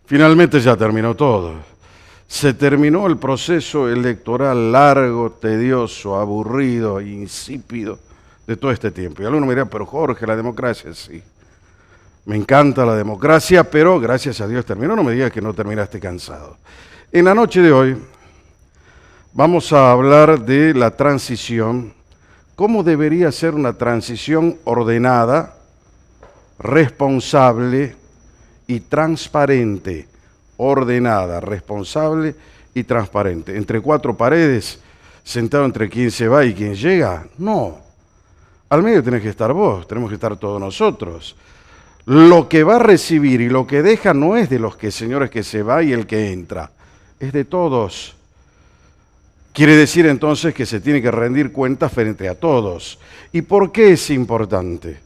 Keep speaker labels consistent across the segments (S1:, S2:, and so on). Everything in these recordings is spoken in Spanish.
S1: Finalmente ya terminó todo. Se terminó el proceso electoral largo, tedioso, aburrido, insípido de todo este tiempo. Y alguno me dirá, pero Jorge, la democracia, sí. Me encanta la democracia, pero gracias a Dios terminó. No me digas que no terminaste cansado. En la noche de hoy vamos a hablar de la transición, cómo debería ser una transición ordenada, responsable y transparente. Ordenada, responsable y transparente. Entre cuatro paredes, sentado entre quien se va y quien llega, no. Al medio tenés que estar vos, tenemos que estar todos nosotros. Lo que va a recibir y lo que deja no es de los señores que se va y el que entra, es de todos. Quiere decir entonces que se tiene que rendir cuentas frente a todos. ¿Y por qué es importante?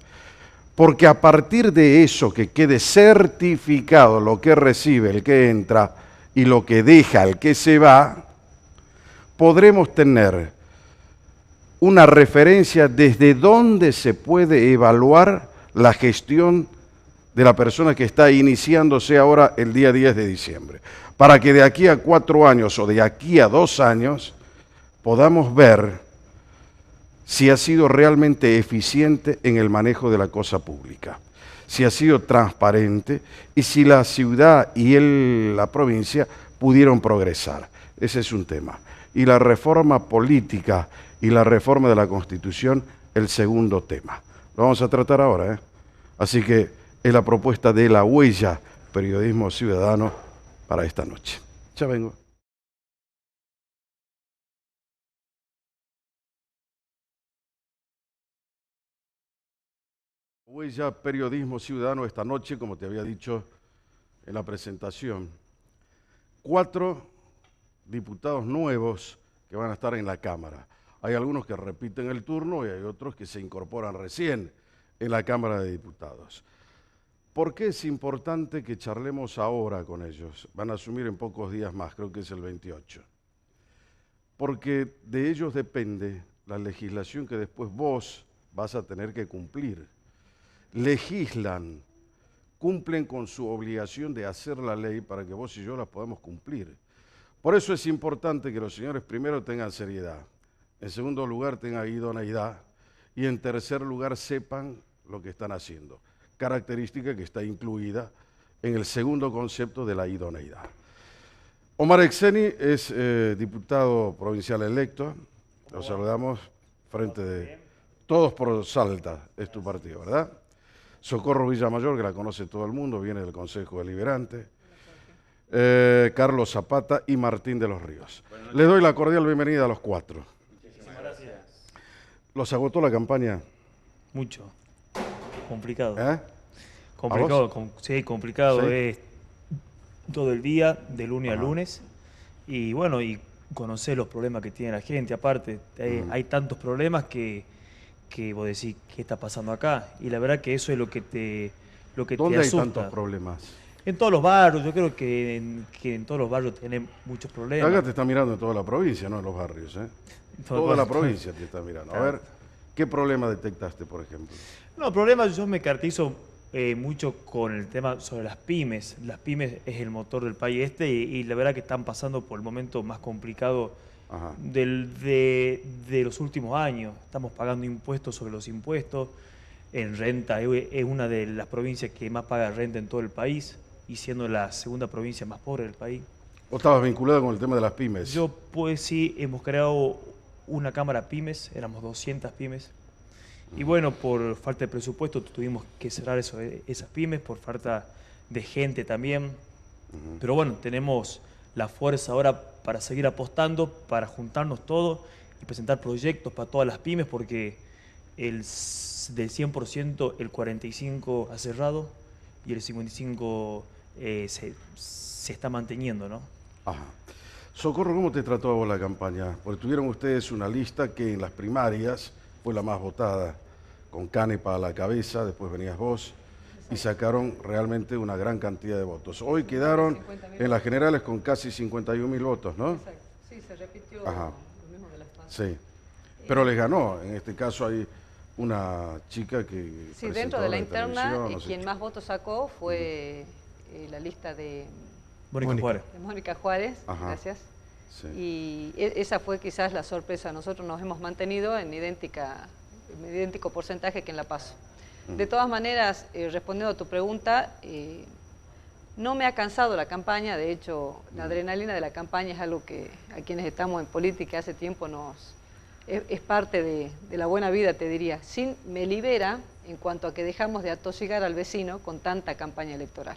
S1: Porque a partir de eso que quede certificado lo que recibe el que entra y lo que deja el que se va, podremos tener una referencia desde donde se puede evaluar la gestión de la persona que está iniciándose ahora el día 10 de diciembre. Para que de aquí a 4 años o de aquí a 2 años podamos ver si ha sido realmente eficiente en el manejo de la cosa pública, si ha sido transparente y si la ciudad y la provincia pudieron progresar. Ese es un tema. Y la reforma política y la reforma de la Constitución, el segundo tema. Lo vamos a tratar ahora, ¿eh? Así que es la propuesta de La Huella, Periodismo Ciudadano, para esta noche. Ya vengo. Huella, Periodismo Ciudadano, esta noche, como te había dicho en la presentación. 4 diputados nuevos que van a estar en la Cámara. Hay algunos que repiten el turno y hay otros que se incorporan recién en la Cámara de Diputados. ¿Por qué es importante que charlemos ahora con ellos? Van a asumir en pocos días más, creo que es el 28. Porque de ellos depende la legislación que después vos vas a tener que cumplir. Legislan, cumplen con su obligación de hacer la ley para que vos y yo la podamos cumplir. Por eso es importante que los señores primero tengan seriedad, en segundo lugar tengan idoneidad y en tercer lugar sepan lo que están haciendo, característica que está incluida en el segundo concepto de la idoneidad. Omar Exeni es diputado provincial electo, lo saludamos frente de Todos por Salta, es tu partido, ¿verdad? Socorro Villamayor, que la conoce todo el mundo, viene del Consejo Deliberante. Carlos Zapata y Martín de los Ríos. Les doy la cordial bienvenida a los 4.
S2: Muchísimas gracias.
S1: ¿Los agotó la campaña?
S2: Mucho. Complicado.
S1: ¿Eh?
S2: Complicado, sí, complicado.
S1: ¿Sí?
S2: Es todo el día, de lunes
S1: Ajá.
S2: a lunes. Y bueno, y conocer los problemas que tiene la gente. Aparte, hay tantos problemas que vos decís, ¿qué está pasando acá? Y la verdad que eso es lo que te
S1: ¿Dónde hay
S2: asusta.
S1: tantos problemas?
S2: En todos los barrios, yo creo que en todos los barrios tienen muchos problemas.
S1: Acá te está mirando en toda la provincia, no en los barrios, ¿eh? Toda la provincia te está mirando. A ver, ¿qué problema detectaste, por ejemplo?
S2: No, problemas, yo me caracterizo mucho con el tema sobre las pymes. Las pymes es el motor del país y la verdad que están pasando por el momento más complicado
S1: Ajá.
S2: de los últimos años. Estamos pagando impuestos sobre los impuestos. En renta es una de las provincias que más paga renta en todo el país y siendo la segunda provincia más pobre del país.
S1: ¿Vos estabas vinculado con el tema de las pymes?
S2: Yo pues sí, hemos creado una cámara pymes, éramos 200 pymes. Y bueno, por falta de presupuesto tuvimos que cerrar esas pymes, por falta de gente también. Pero bueno, tenemos la fuerza ahora para seguir apostando, para juntarnos todos y presentar proyectos para todas las pymes, porque del 100% el 45% ha cerrado y el 55% se está manteniendo, ¿no?
S1: Ajá. Socorro, ¿cómo te trató a vos la campaña? Porque tuvieron ustedes una lista que en las primarias fue la más votada, con Canepa a la cabeza, después venías vos, y sacaron realmente una gran cantidad de votos. Hoy quedaron en las generales con casi 51.000 votos, ¿no?
S3: Exacto, sí, se repitió
S1: Ajá.
S3: lo mismo de las pasos.
S1: Sí, pero les ganó. En este caso hay una chica que...
S3: Sí, dentro de la interna,
S1: televisión, no sé
S3: quien
S1: qué.
S3: más votos sacó fue la lista de
S2: Mónica Juárez.
S3: de Mónica Juárez,
S1: Ajá.
S3: gracias.
S1: Sí.
S3: Y esa fue quizás la sorpresa. Nosotros nos hemos mantenido en idéntico porcentaje que en la PASO. De todas maneras, respondiendo a tu pregunta, no me ha cansado la campaña. De hecho, la adrenalina de la campaña es algo que a quienes estamos en política hace tiempo es parte de la buena vida, te diría. Me libera en cuanto a que dejamos de atosigar al vecino con tanta campaña electoral.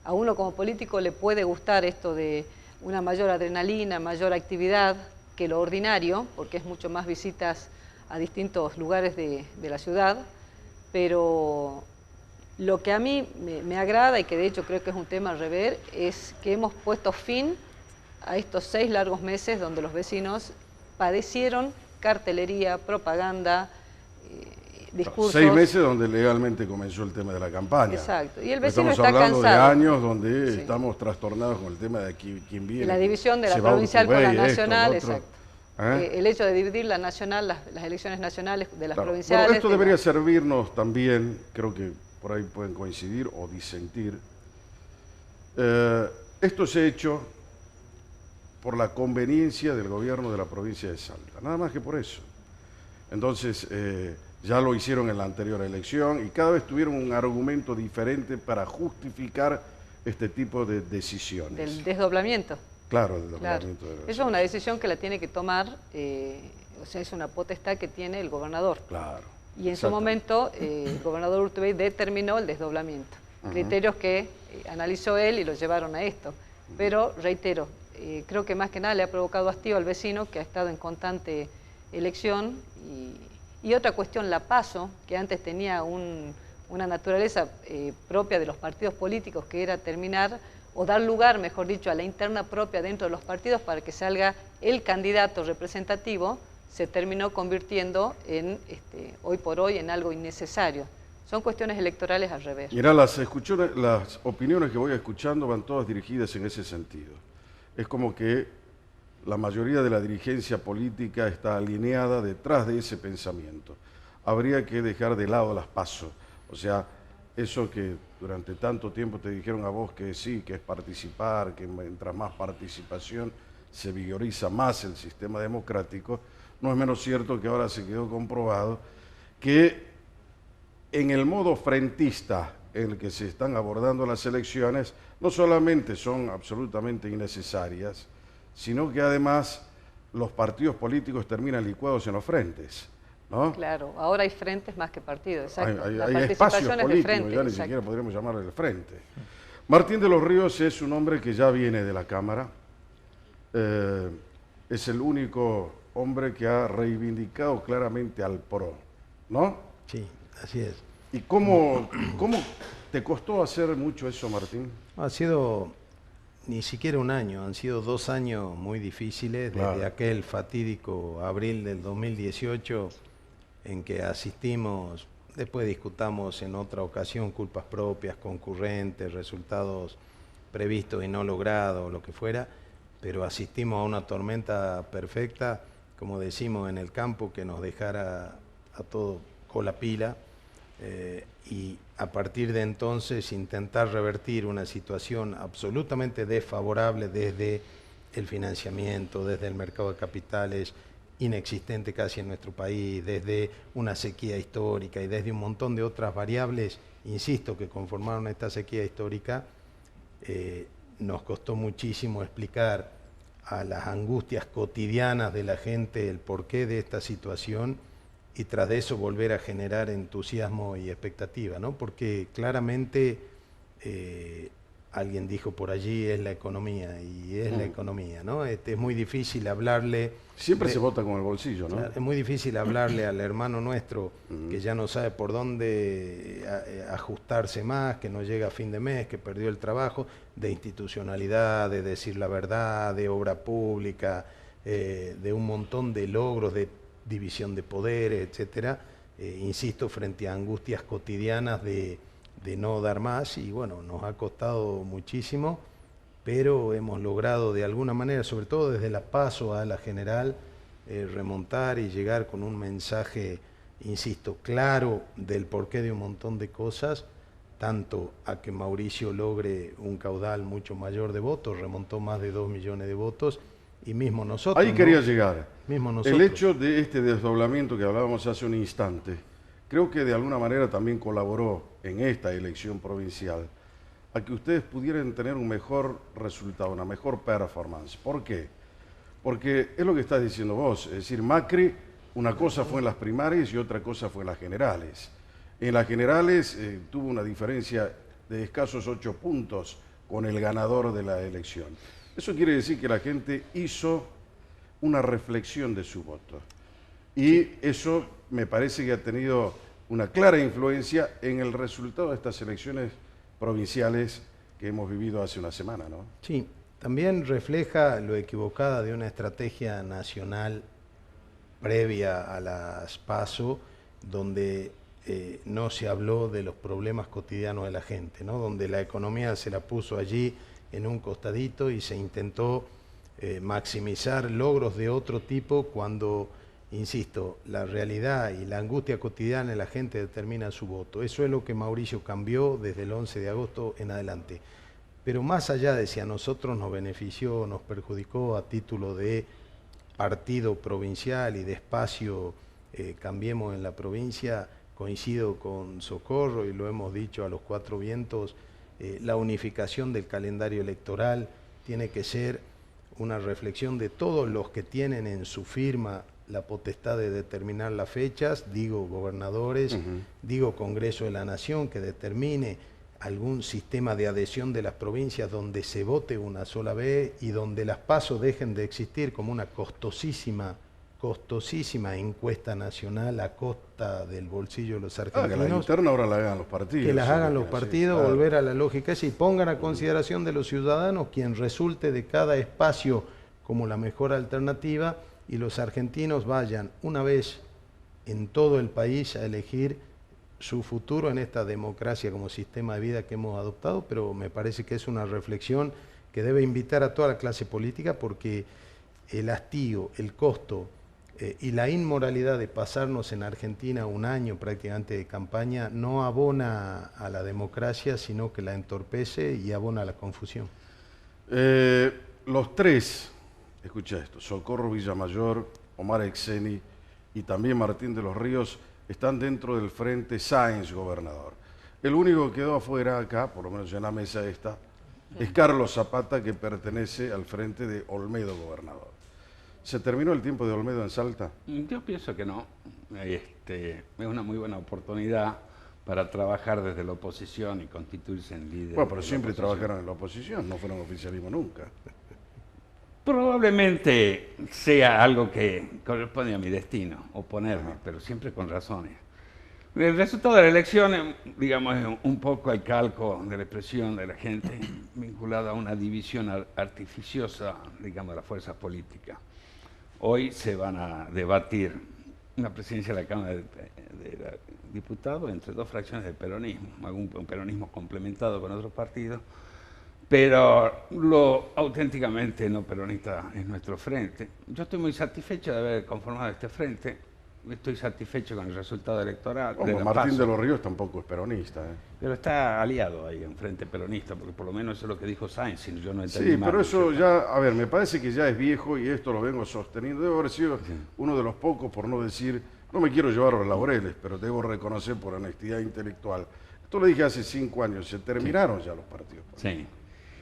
S3: A uno como político le puede gustar esto de una mayor adrenalina, mayor actividad que lo ordinario, porque es mucho más visitas a distintos lugares de la ciudad, pero lo que a mí me agrada y que de hecho creo que es un tema a rever es que hemos puesto fin a estos 6 largos meses donde los vecinos padecieron cartelería, propaganda, discursos.
S1: 6 meses donde legalmente comenzó el tema de la campaña.
S3: Exacto. Y el vecino
S1: Estamos
S3: está
S1: hablando
S3: cansado.
S1: de años donde
S3: Sí.
S1: estamos trastornados con el tema de quién viene.
S3: La división de la
S1: se va a
S3: provincial con la
S1: Urtubey, esto,
S3: nacional,
S1: lo otro.
S3: exacto.
S1: ¿Eh?
S3: El hecho de dividir la nacional, las elecciones nacionales de las
S1: Claro.
S3: provinciales.
S1: Bueno, esto
S3: de la-
S1: debería servirnos también, creo que por ahí pueden coincidir o disentir. Esto se ha hecho por la conveniencia del gobierno de la provincia de Salta, nada más que por eso. Entonces, ya lo hicieron en la anterior elección y cada vez tuvieron un argumento diferente para justificar este tipo de decisiones.
S3: Del desdoblamiento.
S1: Claro, del
S3: Claro.
S1: doblamiento de la-
S3: Eso es una decisión que la tiene que tomar, o sea, es una potestad que tiene el gobernador.
S1: Claro.
S3: Y en su
S1: Exactamente.
S3: momento, el gobernador Urtubey determinó el desdoblamiento. Criterios que analizó él y lo llevaron a esto. Pero, reitero, creo que más que nada le ha provocado hastío al vecino que ha estado en constante elección. Y otra cuestión, la PASO, que antes tenía una naturaleza propia de los partidos políticos, que era terminar o dar lugar, mejor dicho, a la interna propia dentro de los partidos para que salga el candidato representativo, se terminó convirtiendo en, hoy por hoy, en algo innecesario. Son cuestiones electorales al revés.
S1: Mirá, las opiniones que voy escuchando van todas dirigidas en ese sentido. Es como que la mayoría de la dirigencia política está alineada detrás de ese pensamiento. Habría que dejar de lado las PASO. O sea, eso que durante tanto tiempo te dijeron a vos que sí, que es participar, que mientras más participación se vigoriza más el sistema democrático, no es menos cierto que ahora se quedó comprobado que en el modo frentista en el que se están abordando las elecciones, no solamente son absolutamente innecesarias, sino que además los partidos políticos terminan licuados en los frentes, ¿no?
S3: Claro, ahora hay frentes más que partidos, exacto.
S1: Hay
S3: La
S1: espacios
S3: participación es de
S1: políticos,
S3: frente,
S1: ya ni
S3: exacto.
S1: siquiera podríamos llamarle el frente. Martín de los Ríos es un hombre que ya viene de la Cámara, es el único hombre que ha reivindicado claramente al PRO, ¿no?
S4: Sí, así es.
S1: ¿Y cómo te costó hacer mucho eso, Martín?
S4: Ha sido ni siquiera un año, han sido 2 años muy difíciles, desde
S1: Claro.
S4: aquel fatídico abril del 2018 en que asistimos, después discutamos en otra ocasión culpas propias, concurrentes, resultados previstos y no logrados, lo que fuera, pero asistimos a una tormenta perfecta, como decimos en el campo, que nos dejara a todo con la pila. Y a partir de entonces intentar revertir una situación absolutamente desfavorable desde el financiamiento, desde el mercado de capitales inexistente casi en nuestro país, desde una sequía histórica y desde un montón de otras variables, insisto, que conformaron esta sequía histórica, nos costó muchísimo explicar a las angustias cotidianas de la gente el porqué de esta situación y tras de eso volver a generar entusiasmo y expectativa, ¿no? Porque claramente alguien dijo por allí es la economía y es la economía, ¿no? Es muy difícil hablarle...
S1: Siempre se vota con el bolsillo, ¿no?
S4: Claro, es muy difícil hablarle al hermano nuestro que ya no sabe por dónde ajustarse más, que no llega a fin de mes, que perdió el trabajo, de institucionalidad, de decir la verdad, de obra pública, de un montón de logros, de división de poderes, etcétera, insisto, frente a angustias cotidianas de no dar más, y bueno, nos ha costado muchísimo, pero hemos logrado de alguna manera, sobre todo desde la PASO a la general, remontar y llegar con un mensaje, insisto, claro del porqué de un montón de cosas, tanto a que Mauricio logre un caudal mucho mayor de votos, remontó más de 2 millones de votos, y mismo nosotros.
S1: Ahí quería llegar.
S4: Mismo nosotros.
S1: El hecho de este desdoblamiento que hablábamos hace un instante, creo que de alguna manera también colaboró en esta elección provincial a que ustedes pudieran tener un mejor resultado, una mejor performance. ¿Por qué? Porque es lo que estás diciendo vos, es decir, Macri, una cosa fue en las primarias y otra cosa fue en las generales. En las generales tuvo una diferencia de escasos 8 puntos con el ganador de la elección. Eso quiere decir que la gente hizo una reflexión de su voto. Y eso me parece que ha tenido una clara influencia en el resultado de estas elecciones provinciales que hemos vivido hace una semana, ¿no?
S4: Sí, también refleja lo equivocada de una estrategia nacional previa a las PASO, donde no se habló de los problemas cotidianos de la gente, ¿no? Donde la economía se la puso allí en un costadito y se intentó maximizar logros de otro tipo cuando, insisto, la realidad y la angustia cotidiana de la gente determina su voto. Eso es lo que Mauricio cambió desde el 11 de agosto en adelante. Pero más allá de si a nosotros nos benefició o nos perjudicó a título de partido provincial y de espacio Cambiemos en la provincia, coincido con Socorro y lo hemos dicho a los 4 vientos, la unificación del calendario electoral tiene que ser una reflexión de todos los que tienen en su firma la potestad de determinar las fechas, digo gobernadores, digo Congreso de la Nación, que determine algún sistema de adhesión de las provincias donde se vote una sola vez y donde las PASO dejen de existir como una costosísima encuesta nacional a costa del bolsillo de los argentinos.
S1: Que la interna ahora la hagan los partidos.
S4: Que las hagan los partidos,
S1: claro.
S4: Volver a la lógica esa y pongan a consideración de los ciudadanos quien resulte de cada espacio como la mejor alternativa y los argentinos vayan una vez en todo el país a elegir su futuro en esta democracia como sistema de vida que hemos adoptado, pero me parece que es una reflexión que debe invitar a toda la clase política porque el hastío, el costo y la inmoralidad de pasarnos en Argentina un año prácticamente de campaña no abona a la democracia, sino que la entorpece y abona a la confusión.
S1: Los tres, escucha esto, Socorro Villamayor, Omar Exeni y también Martín de los Ríos, están dentro del frente Sáenz gobernador. El único que quedó afuera acá, por lo menos en la mesa esta, es Carlos Zapata, que pertenece al frente de Olmedo gobernador. ¿Se terminó el tiempo de Olmedo en Salta?
S5: Yo pienso que no. Es una muy buena oportunidad para trabajar desde la oposición y constituirse en líder.
S1: Bueno, pero siempre trabajaron en la oposición, no fueron oficialismo nunca.
S5: Probablemente sea algo que corresponde a mi destino, oponerme, pero siempre con razones. El resultado de la elección, digamos, es un poco el calco de la expresión de la gente vinculada a una división artificiosa, digamos, de las fuerzas políticas. Hoy se van a debatir una presidencia de la Cámara de Diputados entre 2 fracciones del peronismo, un peronismo complementado con otros partidos, pero lo auténticamente no peronista es nuestro frente. Yo estoy muy satisfecho de haber conformado este frente, estoy satisfecho con el resultado electoral.
S1: Martín de los Ríos tampoco es peronista.
S5: Pero está aliado ahí en frente peronista, porque por lo menos eso es lo que dijo Sáenz, yo no entendí
S1: Sí,
S5: mal,
S1: pero eso ya, a ver, me parece que ya es viejo y esto lo vengo sosteniendo. Debo haber sido uno de los pocos, por no decir, no me quiero llevar a los laureles, pero debo reconocer por honestidad intelectual. Esto lo dije hace 5 años, se terminaron ya los partidos políticos.
S5: Sí.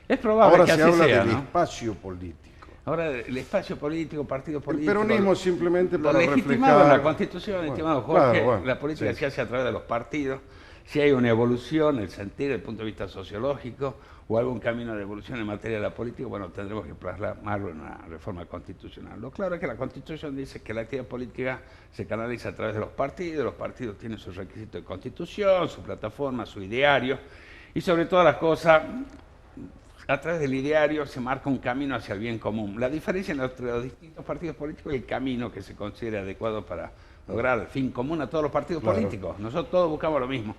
S5: Es probable
S1: Ahora
S5: que
S1: se
S5: así
S1: habla
S5: sea,
S1: del
S5: ¿no?
S1: espacio político.
S5: Ahora, el espacio político, partido político...
S1: El peronismo simplemente
S5: lo
S1: para
S5: legitimado
S1: reflejar...
S5: en la Constitución,
S1: Bueno,
S5: estimado Jorge,
S1: claro,
S5: la política
S1: sí.
S5: se hace a través de los partidos. Si hay una evolución, el sentido, desde el punto de vista sociológico, o algún camino de evolución en materia de la política, bueno, tendremos que plasmarlo en una reforma constitucional. Lo claro es que la Constitución dice que la actividad política se canaliza a través de los partidos tienen sus requisitos de constitución, su plataforma, su ideario, y sobre todas las cosas, a través del ideario se marca un camino hacia el bien común. La diferencia entre los distintos partidos políticos es el camino que se considera adecuado para lograr el fin común a todos los partidos políticos. Nosotros todos buscamos lo mismo.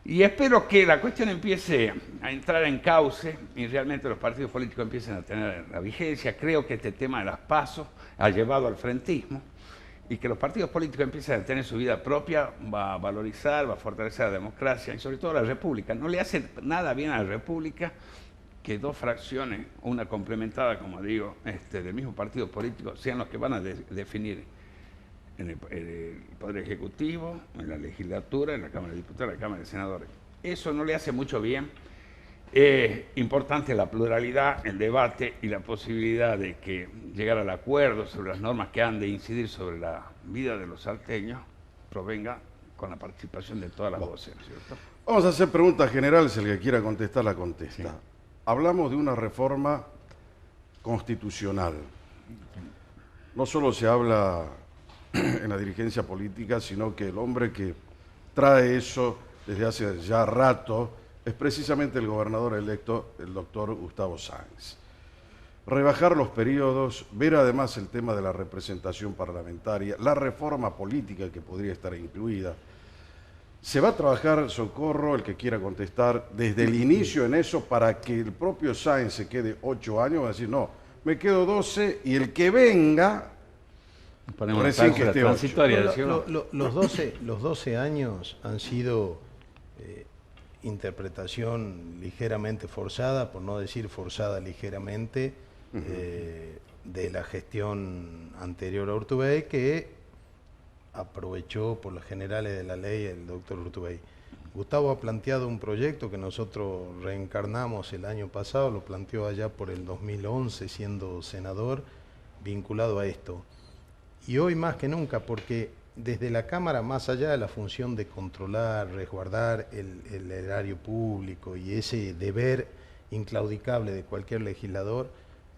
S5: Y espero que la cuestión empiece a entrar en cauce y realmente los partidos políticos empiecen a tener la vigencia. Creo que este tema de las PASO ha llevado al frentismo y que los partidos políticos empiecen a tener su vida propia, va a valorizar, va a fortalecer la democracia y sobre todo la república. No le hace nada bien a la república que dos fracciones, una complementada, como digo, del mismo partido político, sean los que van a definir en el Poder Ejecutivo, en la legislatura, en la Cámara de Diputados, en la Cámara de Senadores. Eso no le hace mucho bien. Es importante la pluralidad, el debate y la posibilidad de que llegar al acuerdo sobre las normas que han de incidir sobre la vida de los salteños provenga con la participación de todas las voces, ¿no es cierto?
S1: Vamos a hacer preguntas generales, el que quiera contestar la contesta. Sí. Hablamos de una reforma constitucional. No solo se habla en la dirigencia política, sino que el hombre que trae eso desde hace ya rato es precisamente el gobernador electo, el doctor Gustavo Sáenz. Rebajar los periodos, ver además el tema de la representación parlamentaria, la reforma política que podría estar incluida. ¿Se va a trabajar, Socorro, el que quiera contestar, desde el inicio en eso para que el propio Sáenz se quede 8 años? Va a decir, no, me quedo 12 y el que venga,
S5: ponemos
S1: recién que esté
S5: 8.
S4: Los 12 años han sido interpretación ligeramente forzada, por no decir forzada ligeramente, de la gestión anterior a Urtubey, que aprovechó por las generales de la ley el doctor Urtubey. Gustavo ha planteado un proyecto que nosotros reencarnamos el año pasado, lo planteó allá por el 2011 siendo senador, vinculado a esto. Y hoy más que nunca, porque desde la Cámara, más allá de la función de controlar, resguardar el erario público y ese deber inclaudicable de cualquier legislador,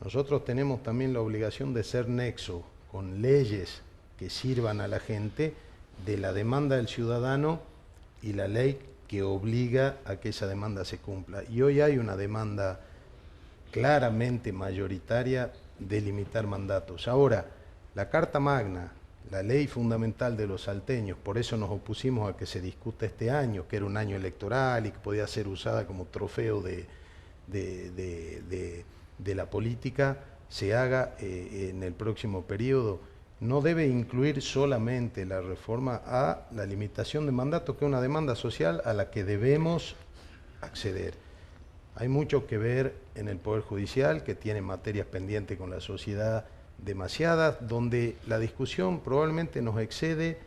S4: nosotros tenemos también la obligación de ser nexo con leyes que sirvan a la gente de la demanda del ciudadano y la ley que obliga a que esa demanda se cumpla. Y hoy hay una demanda claramente mayoritaria de limitar mandatos. Ahora, la Carta Magna, la ley fundamental de los salteños, por eso nos opusimos a que se discuta este año, que era un año electoral y que podía ser usada como trofeo de la política, se haga en el próximo periodo. No debe incluir solamente la reforma a la limitación de mandatos, que es una demanda social a la que debemos acceder. Hay mucho que ver en el Poder Judicial, que tiene materias pendientes con la sociedad demasiadas, donde la discusión probablemente nos excede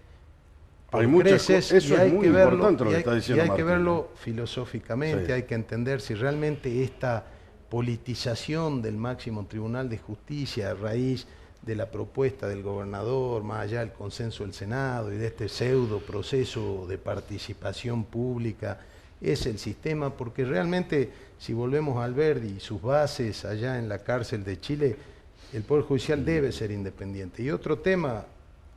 S4: por creces,
S1: eso es muy importante lo que está diciendo
S4: Martín. Y hay que verlo
S1: ¿no?
S4: filosóficamente,
S1: sí.
S4: Hay que entender si realmente esta politización del máximo tribunal de justicia a raíz de la propuesta del gobernador, más allá del consenso del Senado y de este pseudo proceso de participación pública, es el sistema, porque realmente si volvemos a Alberdi y sus bases allá en la cárcel de Chile, el Poder Judicial debe ser independiente. Y otro tema,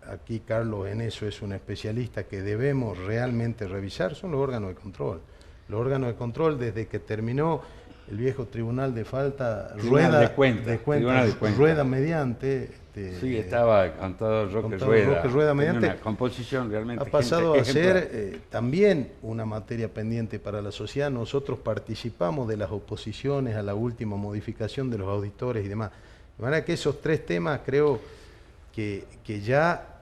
S4: aquí Carlos en eso es un especialista, que debemos realmente revisar, son los órganos de control. Los órganos de control, desde que terminó el viejo Tribunal de Falta,
S5: Tribunal de Cuentas,
S4: rueda mediante.
S5: Sí, estaba contador Roque Rueda
S4: mediante.
S5: Una composición realmente.
S4: Ha pasado a ser también una materia pendiente para la sociedad. Nosotros participamos de las oposiciones a la última modificación de los auditores y demás. De manera que esos 3 temas creo que ya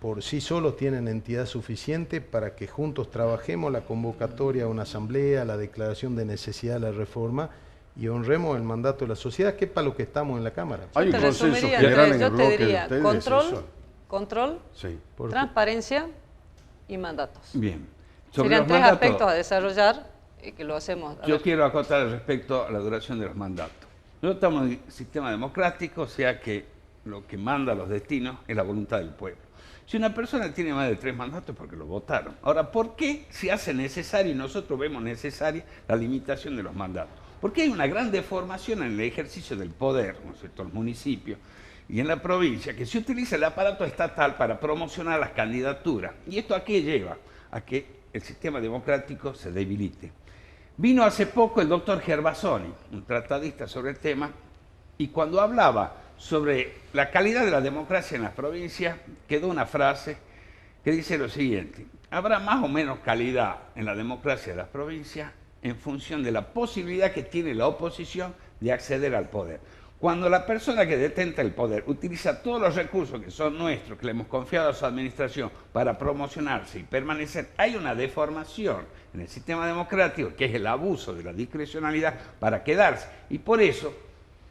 S4: por sí solos tienen entidad suficiente para que juntos trabajemos la convocatoria a una asamblea, la declaración de necesidad de la reforma y honremos el mandato de la sociedad, que es para lo que estamos en la Cámara.
S1: Hay un consenso general en el bloque de ustedes.
S3: Control,
S1: sí.
S3: transparencia y mandatos.
S5: Bien.
S3: Serían 3 aspectos a desarrollar y que lo hacemos.
S5: Yo quiero acotar respecto a la duración de los mandatos. Nosotros estamos en un sistema democrático, o sea que lo que manda los destinos es la voluntad del pueblo. Si una persona tiene más de 3 mandatos es porque lo votaron. Ahora, ¿por qué se hace necesario, y nosotros vemos necesaria, la limitación de los mandatos? Porque hay una gran deformación en el ejercicio del poder, ¿no es cierto?, en los municipios y en la provincia, que se utiliza el aparato estatal para promocionar las candidaturas. ¿Y esto a qué lleva? A que el sistema democrático se debilite. Vino hace poco el doctor Gervasoni, un tratadista sobre el tema, y cuando hablaba sobre la calidad de la democracia en las provincias, quedó una frase que dice lo siguiente: habrá más o menos calidad en la democracia de las provincias en función de la posibilidad que tiene la oposición de acceder al poder. Cuando la persona que detenta el poder utiliza todos los recursos que son nuestros, que le hemos confiado a su administración para promocionarse y permanecer, hay una deformación en el sistema democrático, que es el abuso de la discrecionalidad para quedarse. Y por eso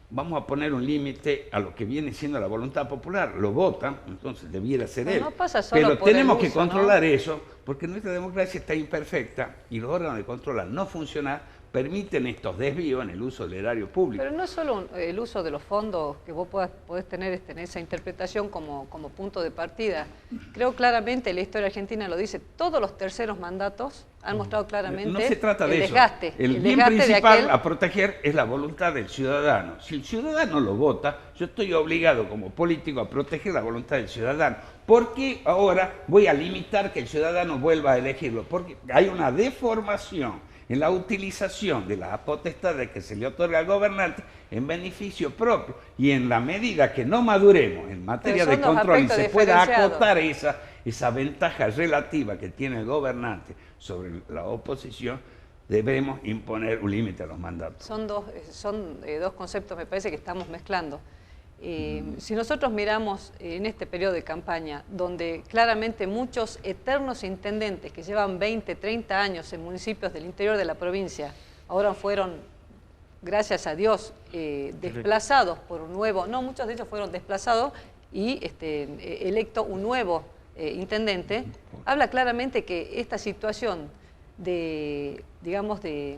S5: vamos a poner un límite a lo que viene siendo la voluntad popular. Lo votan, entonces debiera ser él.
S3: No pasa solo
S5: pero
S3: por el
S5: tenemos que
S3: uso,
S5: controlar
S3: ¿no?
S5: eso, porque nuestra democracia está imperfecta y los órganos de control, al no funcionar, permiten estos desvíos en el uso del erario público.
S3: Pero no es solo el uso de los fondos que vos podés tener en esa interpretación como punto de partida. Creo claramente, la historia argentina lo dice, todos los terceros mandatos han mostrado claramente
S5: No se trata de
S3: el
S5: eso.
S3: desgaste.
S5: El bien
S3: desgaste de
S5: principal
S3: aquel...
S5: a proteger es la voluntad del ciudadano. Si el ciudadano lo vota, yo estoy obligado como político a proteger la voluntad del ciudadano. ¿Por qué ahora voy a limitar que el ciudadano vuelva a elegirlo? Porque hay una deformación en la utilización de la potestad que se le otorga al gobernante en beneficio propio, y en la medida que no maduremos en materia de control y se pueda acotar esa ventaja relativa que tiene el gobernante sobre la oposición, debemos imponer un límite a los mandatos.
S3: Son dos conceptos, me parece, que estamos mezclando. Si nosotros miramos en este periodo de campaña, donde claramente muchos eternos intendentes que llevan 20, 30 años en municipios del interior de la provincia, ahora fueron, gracias a Dios, desplazados por un nuevo, no, muchos de ellos fueron desplazados y electo un nuevo intendente, habla claramente que esta situación de, digamos, de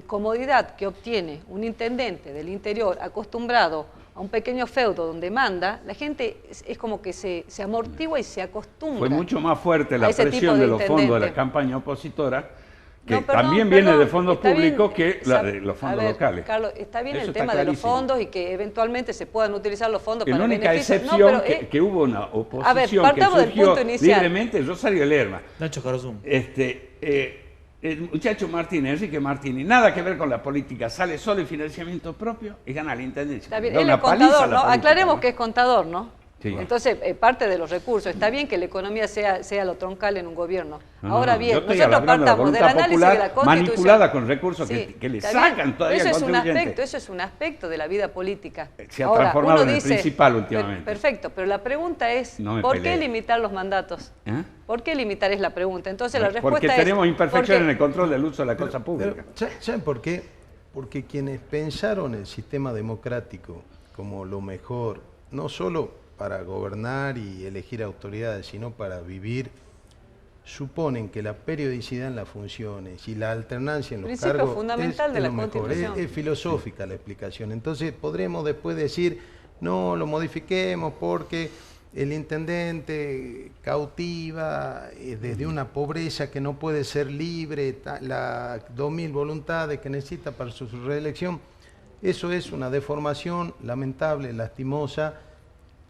S3: comodidad que obtiene un intendente del interior acostumbrado a un pequeño feudo donde manda, la gente es como que se amortigua y se acostumbra.
S5: Fue mucho más fuerte la presión de los fondos de la campaña opositora, que también viene de fondos públicos, que la de los fondos locales.
S3: Carlos, está bien el tema de los fondos y que eventualmente se puedan utilizar los fondos para
S5: la única
S3: beneficios.
S5: excepción que hubo una oposición que surgió libremente es Rosario Lerma.
S2: Nacho Carazón.
S5: El muchacho Martínez, Enrique Martínez, nada que ver con la política, sale solo en financiamiento propio y gana la intendencia.
S3: Está bien, él es contador, ¿no? Aclaremos que es contador, ¿no? Sí. Entonces, parte de los recursos, está bien que la economía sea lo troncal en un gobierno. Ahora bien, nosotros partamos del análisis de la Constitución.
S5: Manipulada con recursos que le sacan todavía al contribuyente.
S3: Eso es un aspecto de la vida política.
S5: Se ha transformado en el principal últimamente.
S3: Perfecto, pero la pregunta es, ¿por qué limitar los mandatos? ¿Por qué limitar es la pregunta? Entonces la respuesta
S5: porque tenemos imperfección en el control del uso de la cosa pública.
S4: ¿Saben por qué? Porque quienes pensaron el sistema democrático como lo mejor, no solo para gobernar y elegir autoridades, sino para vivir, suponen que la periodicidad en las funciones y la alternancia en los cargos
S3: fundamental de la Constitución.
S4: Es filosófica la explicación. Entonces podremos después decir, no, lo modifiquemos porque el intendente cautiva desde una pobreza que no puede ser libre, las 2000 voluntades que necesita para su reelección. Eso es una deformación lamentable, lastimosa,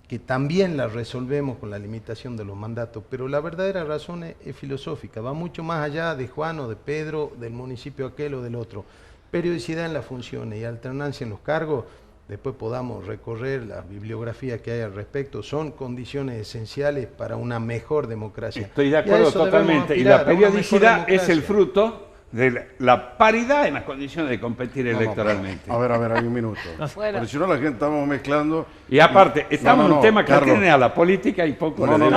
S4: que también la resolvemos con la limitación de los mandatos, pero la verdadera razón es filosófica, va mucho más allá de Juan o de Pedro, del municipio aquel o del otro. Periodicidad en las funciones y alternancia en los cargos, después podamos recorrer la bibliografía que hay al respecto, son condiciones esenciales para una mejor democracia.
S5: Estoy de acuerdo totalmente, y la periodicidad es el fruto de la paridad en las condiciones de competir electoralmente.
S1: A ver, hay un minuto. Porque si no la gente estamos mezclando.
S5: Y aparte, estamos en un tema que tiene a la política y poco
S3: a ver,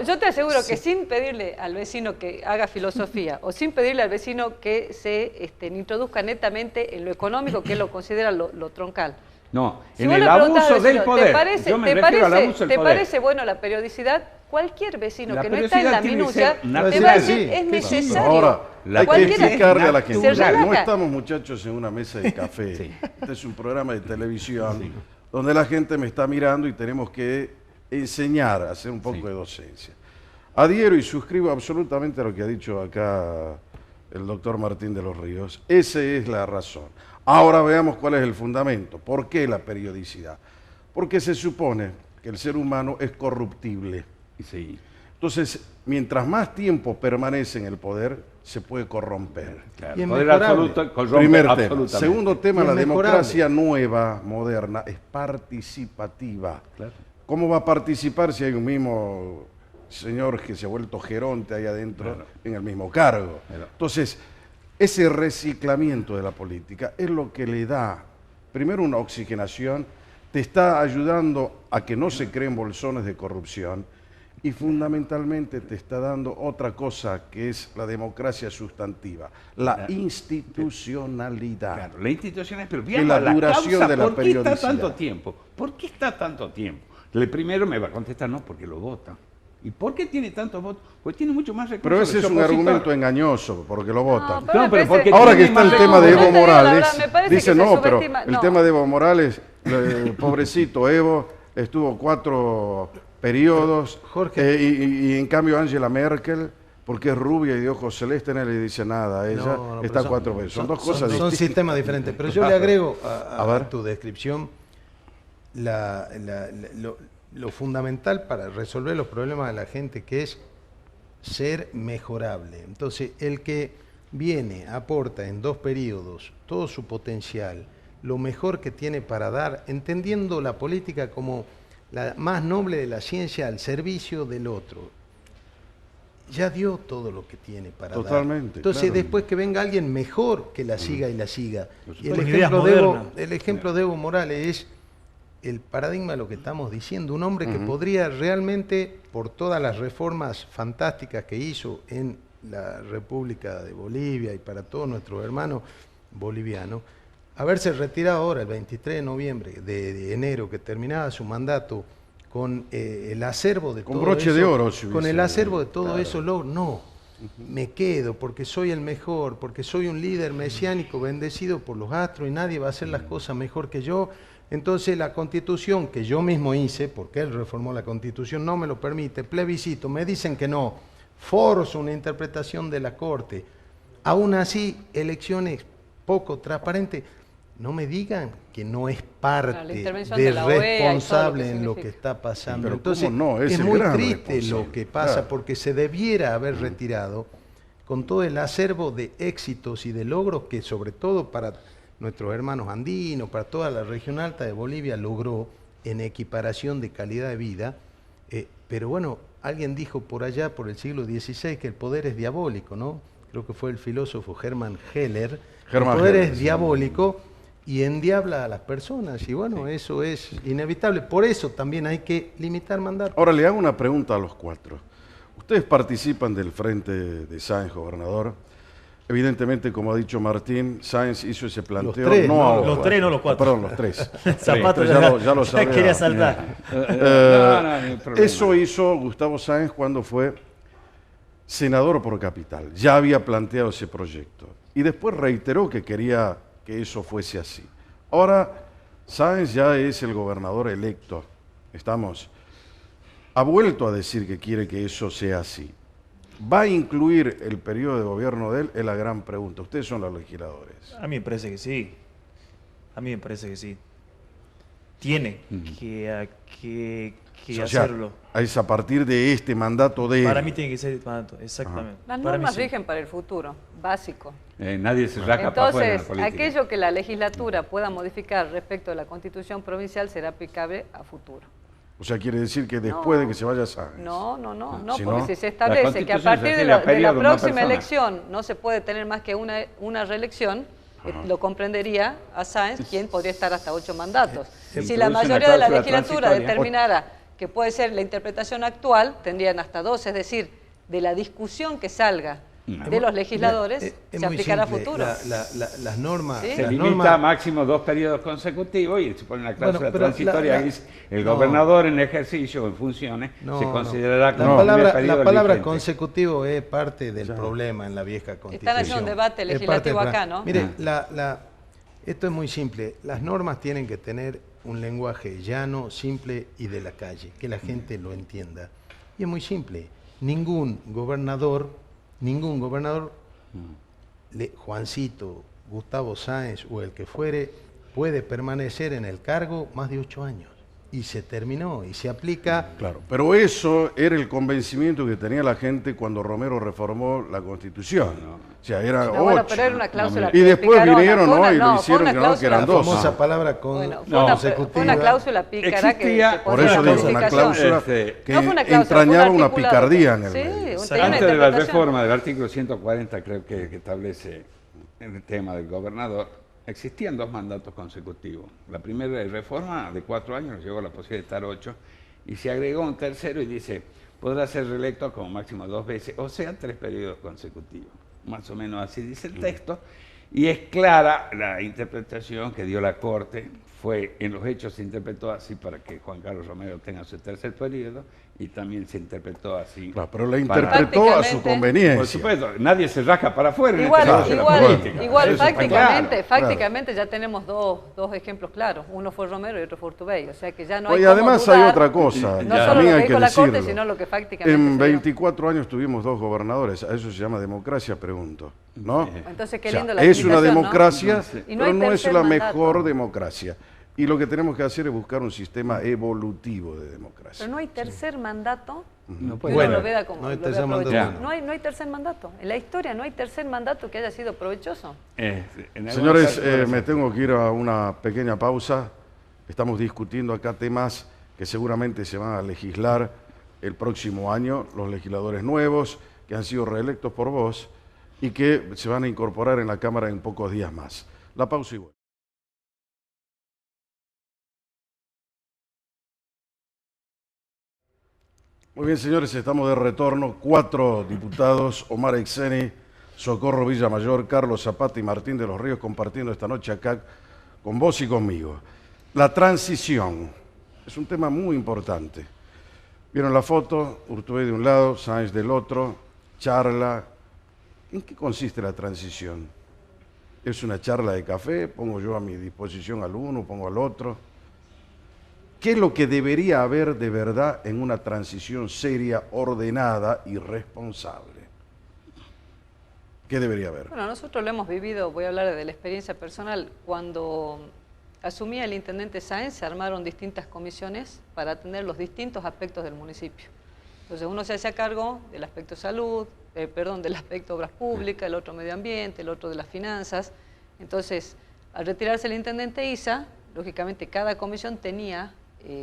S3: yo te aseguro que sin pedirle al vecino que haga filosofía o sin pedirle al vecino que se introduzca netamente en lo económico, que él lo considera lo troncal.
S5: No, en el abuso del poder.
S3: ¿Te parece bueno la periodicidad? Cualquier vecino que no está en la minucia te va a decir es necesario.
S1: Ahora, hay que explicarle a la gente. No estamos, muchachos, en una mesa de café. Sí. Este es un programa de televisión donde la gente me está mirando y tenemos que enseñar, hacer un poco de docencia. Adhiero y suscribo absolutamente a lo que ha dicho acá el doctor Martín de los Ríos. Esa es la razón. Ahora veamos cuál es el fundamento. ¿Por qué la periodicidad? Porque se supone que el ser humano es corruptible.
S5: Sí.
S1: Entonces, mientras más tiempo permanece en el poder, se puede corromper.
S5: Claro. El poder absoluto corrompe.
S1: Primer tema. Segundo tema, la democracia nueva, moderna, es participativa. Claro. ¿Cómo va a participar si hay un mismo señor que se ha vuelto geronte ahí adentro en el mismo cargo? Entonces, ese reciclamiento de la política es lo que le da primero una oxigenación, te está ayudando a que no se creen bolsones de corrupción y fundamentalmente te está dando otra cosa que es la democracia sustantiva, la institucionalidad.
S5: Claro, la institucionalidad, pero
S1: Y
S5: veamos
S1: la
S5: la
S1: duración
S5: causa,
S1: de la
S5: ¿por qué está
S1: periodicidad?
S5: tanto tiempo? ¿Por qué está tanto tiempo? El primero me va a contestar, no, porque lo votan. ¿Y por qué tiene tantos votos? Pues tiene mucho más recursos.
S1: Pero ese
S5: que
S1: es
S5: su
S1: un
S5: opositor.
S1: argumento engañoso, porque lo votan.
S3: No, pero
S5: No, pero
S3: me
S5: porque
S3: parece-
S1: Ahora que
S5: tiene
S1: está el
S5: más
S1: tema de
S5: recursos.
S1: Evo
S3: Yo te digo la
S1: Morales,
S3: verdad, me parece
S1: dice
S3: que se
S1: no, pero
S3: subestima-
S1: el
S3: no.
S1: tema de Evo Morales, pobrecito Evo, estuvo 4 periodos,
S4: Jorge.
S1: y en cambio Angela Merkel, porque es rubia y de ojos celestes, nadie le dice nada a ella,
S4: No, no,
S1: está
S4: pero
S1: 4 veces. Son dos cosas
S4: Son
S1: distintas.
S4: sistemas diferentes. Pero yo le agrego
S1: A ver.
S4: a tu descripción lo fundamental para resolver los problemas de la gente, que es ser mejorable. Entonces, el que viene, aporta en 2 periodos todo su potencial, lo mejor que tiene para dar, entendiendo la política como la más noble de la ciencia al servicio del otro, ya dio todo lo que tiene para dar.
S1: Totalmente,
S4: Entonces,
S1: claro.
S4: después que venga alguien mejor que la siga y la siga. Y
S2: Con ideas modernas.
S4: el ejemplo de Evo Morales es el paradigma de lo que estamos diciendo. Un hombre que podría realmente, por todas las reformas fantásticas que hizo en la República de Bolivia y para todos nuestros hermanos bolivianos, haberse retirado ahora el 23 de noviembre, de enero, que terminaba su mandato, con el acervo de
S1: Con
S4: todo
S1: broche
S4: eso,
S1: de oro, si
S4: con
S1: hubiese-
S4: el acervo de todo
S1: claro.
S4: eso, no, me quedo porque soy el mejor, porque soy un líder mesiánico bendecido por los astros y nadie va a hacer las cosas mejor que yo. Entonces la Constitución que yo mismo hice, porque él reformó la Constitución, no me lo permite, plebiscito, me dicen que no, forzo una interpretación de la Corte, aún así elecciones poco transparentes. No me digan que no es
S3: Claro, la
S4: parte
S3: intervención
S4: de
S3: de la OEA y todo lo que
S4: responsable en lo que
S3: significa.
S4: está pasando.
S1: Pero
S4: Entonces,
S1: ¿cómo no? Es
S4: es
S1: el
S4: muy
S1: gran
S4: triste
S1: responsable.
S4: lo que pasa,
S1: Claro.
S4: porque se debiera haber retirado con todo el acervo de éxitos y de logros que, sobre todo para nuestros hermanos andinos, para toda la región alta de Bolivia, logró en equiparación de calidad de vida. Pero bueno, alguien dijo por allá, por el siglo XVI, que el poder es diabólico, ¿no? Creo que fue el filósofo Hermann Heller.
S1: Hermann
S4: El poder
S1: Heller,
S4: es
S1: sí.
S4: diabólico y endiabla a las personas. Y bueno, eso es inevitable. Por eso también hay que limitar mandatos.
S1: Ahora le hago una pregunta a los 4. Ustedes participan del Frente de Sáenz, gobernador. Evidentemente, como ha dicho Martín, Sáenz hizo ese planteo.
S4: tres,
S1: no
S4: ¿no?
S1: a
S2: Los
S1: cuatro.
S2: tres, no los 4.
S1: Perdón, los 3.
S2: Zapato
S1: ya lo sabía.
S2: quería saltar.
S5: No, no hay problema.
S1: Eso hizo Gustavo Sáenz cuando fue senador por Capital. Ya había planteado ese proyecto. Y después reiteró que quería que eso fuese así. Ahora, Sáenz ya es el gobernador electo. Ha vuelto a decir que quiere que eso sea así. ¿Va a incluir el periodo de gobierno de él? Es la gran pregunta. Ustedes son los legisladores.
S2: A mí me parece que sí. A mí me parece que sí. Tiene que
S1: O sea,
S2: hacerlo.
S1: es a partir de este mandato de él.
S2: Para mí tiene que ser mandato, exactamente.
S3: Las
S2: Para mí
S3: normas
S2: sí.
S3: rigen para el futuro, básico.
S5: Nadie se rasca para afuera en la
S3: Entonces,
S5: política.
S3: aquello que la legislatura pueda modificar respecto a la Constitución provincial será aplicable a futuro.
S1: O sea, quiere decir que después
S3: No.
S1: de que se vaya Sáenz.
S3: No,
S1: si
S3: porque
S1: no,
S3: si se
S5: la
S3: establece que a
S5: Constitución se
S3: partir de
S5: refiere
S3: la,
S5: a
S3: de la
S5: periodo, no a
S3: próxima
S5: persona.
S3: elección no se puede tener más que una reelección, lo comprendería a Sáenz, quien podría estar hasta 8 mandatos.
S5: Se
S3: Si la
S5: introduce una
S3: mayoría de la
S5: cláusula
S3: legislatura
S5: transitoria.
S3: determinara que puede ser la interpretación actual, tendrían hasta 2, es decir, de la discusión que salga de los legisladores,
S4: Es
S3: se
S4: muy
S3: aplicará a
S4: simple.
S3: futuro.
S4: Las normas.
S3: Sí.
S5: Se
S4: las
S5: limita
S4: normas-
S5: a máximo 2 periodos consecutivos y se pone una cláusula
S4: Bueno, pero
S5: transitoria
S4: la-
S5: que dice el
S4: no.
S5: gobernador en ejercicio o en funciones
S4: No,
S5: se
S4: no.
S5: considerará como
S1: No.
S5: primer periodo
S4: La palabra
S5: vigente.
S4: consecutivo es parte del problema en la vieja Constitución.
S3: haciendo un debate
S4: Es parte
S3: legislativo
S4: del
S3: acá,
S4: problema.
S3: ¿no?
S4: Mire, esto es muy simple. Las normas tienen que tener un lenguaje llano, simple y de la calle, que la gente lo entienda. Y es muy simple. Ningún gobernador, Juancito, Gustavo Sáenz o el que fuere, puede permanecer en el cargo más de 8 años. Y se terminó, y se aplica.
S1: Claro, pero eso era el convencimiento que tenía la gente cuando Romero reformó la Constitución. O sea, era
S3: No, bueno,
S1: 8.
S3: pero era una cláusula
S1: Y después
S3: picarona,
S1: vinieron,
S3: fue
S1: ¿no?
S3: una-
S1: Y
S3: no,
S1: lo
S3: fue
S1: hicieron
S3: una
S1: que no, que
S3: cláusula
S1: eran
S4: La
S1: dos.
S4: famosa palabra
S3: Bueno,
S4: consecutiva.
S3: fue una cláusula pícara que
S5: Existía-
S3: se
S1: Por
S3: puso
S1: eso
S3: en la
S1: digo, una
S3: Constitución.
S1: cláusula
S5: Este,
S1: que
S3: No fue una cláusula,
S1: entrañaba
S3: fue un
S1: una
S3: articulado.
S1: picardía en el
S3: Sí,
S1: medio.
S3: tenía una
S5: Antes de la
S3: interpretación.
S5: reforma del artículo 140, creo que establece el tema del gobernador, existían 2 mandatos consecutivos. La primera reforma de 4 años nos llegó a la posibilidad de estar 8 y se agregó un tercero y dice, podrá ser reelecto como máximo 2 veces, o sea, 3 periodos consecutivos. Más o menos así dice el texto. Y es clara la interpretación que dio la Corte, fue en los hechos se interpretó así para que Juan Carlos Romero tenga su 3er periodo y también se interpretó así.
S1: Claro, pero la interpretó a su conveniencia.
S5: Por supuesto, nadie se raja para afuera en
S3: Igual,
S5: este caso de la política.
S3: igual
S5: Eso está claro.
S3: fácticamente ya tenemos dos ejemplos claros. Uno fue Romero y otro fue Urtubey. O sea que ya no hay
S1: Y además
S3: cómo
S1: hay
S3: dudar,
S1: otra cosa,
S3: no solo
S1: también
S3: lo
S1: hay
S3: que
S1: que
S3: dijo la Corte,
S1: decirlo.
S3: sino lo que fácticamente
S1: En
S3: se dio.
S1: 24 años tuvimos 2 gobernadores, a eso se llama democracia, pregunto, ¿no?
S3: Entonces, qué
S1: O sea,
S3: lindo la
S1: es una
S3: explicación, ¿no?
S1: democracia,
S3: Y no
S1: pero
S3: hay
S1: no es
S3: tercer
S1: la
S3: mandato.
S1: mejor democracia. Y lo que tenemos que hacer es buscar un sistema evolutivo de democracia.
S3: Pero no hay tercer mandato.
S5: No
S3: que
S5: puede
S3: uno
S4: Bueno,
S3: lo vea como
S4: no hay
S3: lo vea
S4: tercer mandato.
S3: provechoso.
S5: Ya.
S3: No hay tercer mandato. En la historia no hay tercer mandato que haya sido provechoso.
S5: En algunos
S1: Señores,
S5: casos,
S1: me tengo que ir a una pequeña pausa. Estamos discutiendo acá temas que seguramente se van a legislar el próximo año, los legisladores nuevos que han sido reelectos por vos y que se van a incorporar en la Cámara en pocos días más. La pausa y vuelvo. Muy bien, señores, estamos de retorno. 4 diputados, Omar Exeni, Socorro Villamayor, Carlos Zapata y Martín de los Ríos, compartiendo esta noche acá con vos y conmigo. La transición es un tema muy importante. Vieron la foto, Urtubey de un lado, Sáenz del otro, charla. ¿En qué consiste la transición? ¿Es una charla de café? ¿Pongo yo a mi disposición al uno, pongo al otro? ¿Qué es lo que debería haber de verdad en una transición seria, ordenada y responsable? ¿Qué debería haber?
S3: Bueno, nosotros lo hemos vivido, voy a hablar de la experiencia personal. Cuando asumía el intendente Sáenz, se armaron distintas comisiones para atender los distintos aspectos del municipio. Entonces uno se hacía cargo del aspecto salud, del aspecto obras públicas, el otro medio ambiente, el otro de las finanzas. Entonces, al retirarse el intendente Isa, lógicamente cada comisión tenía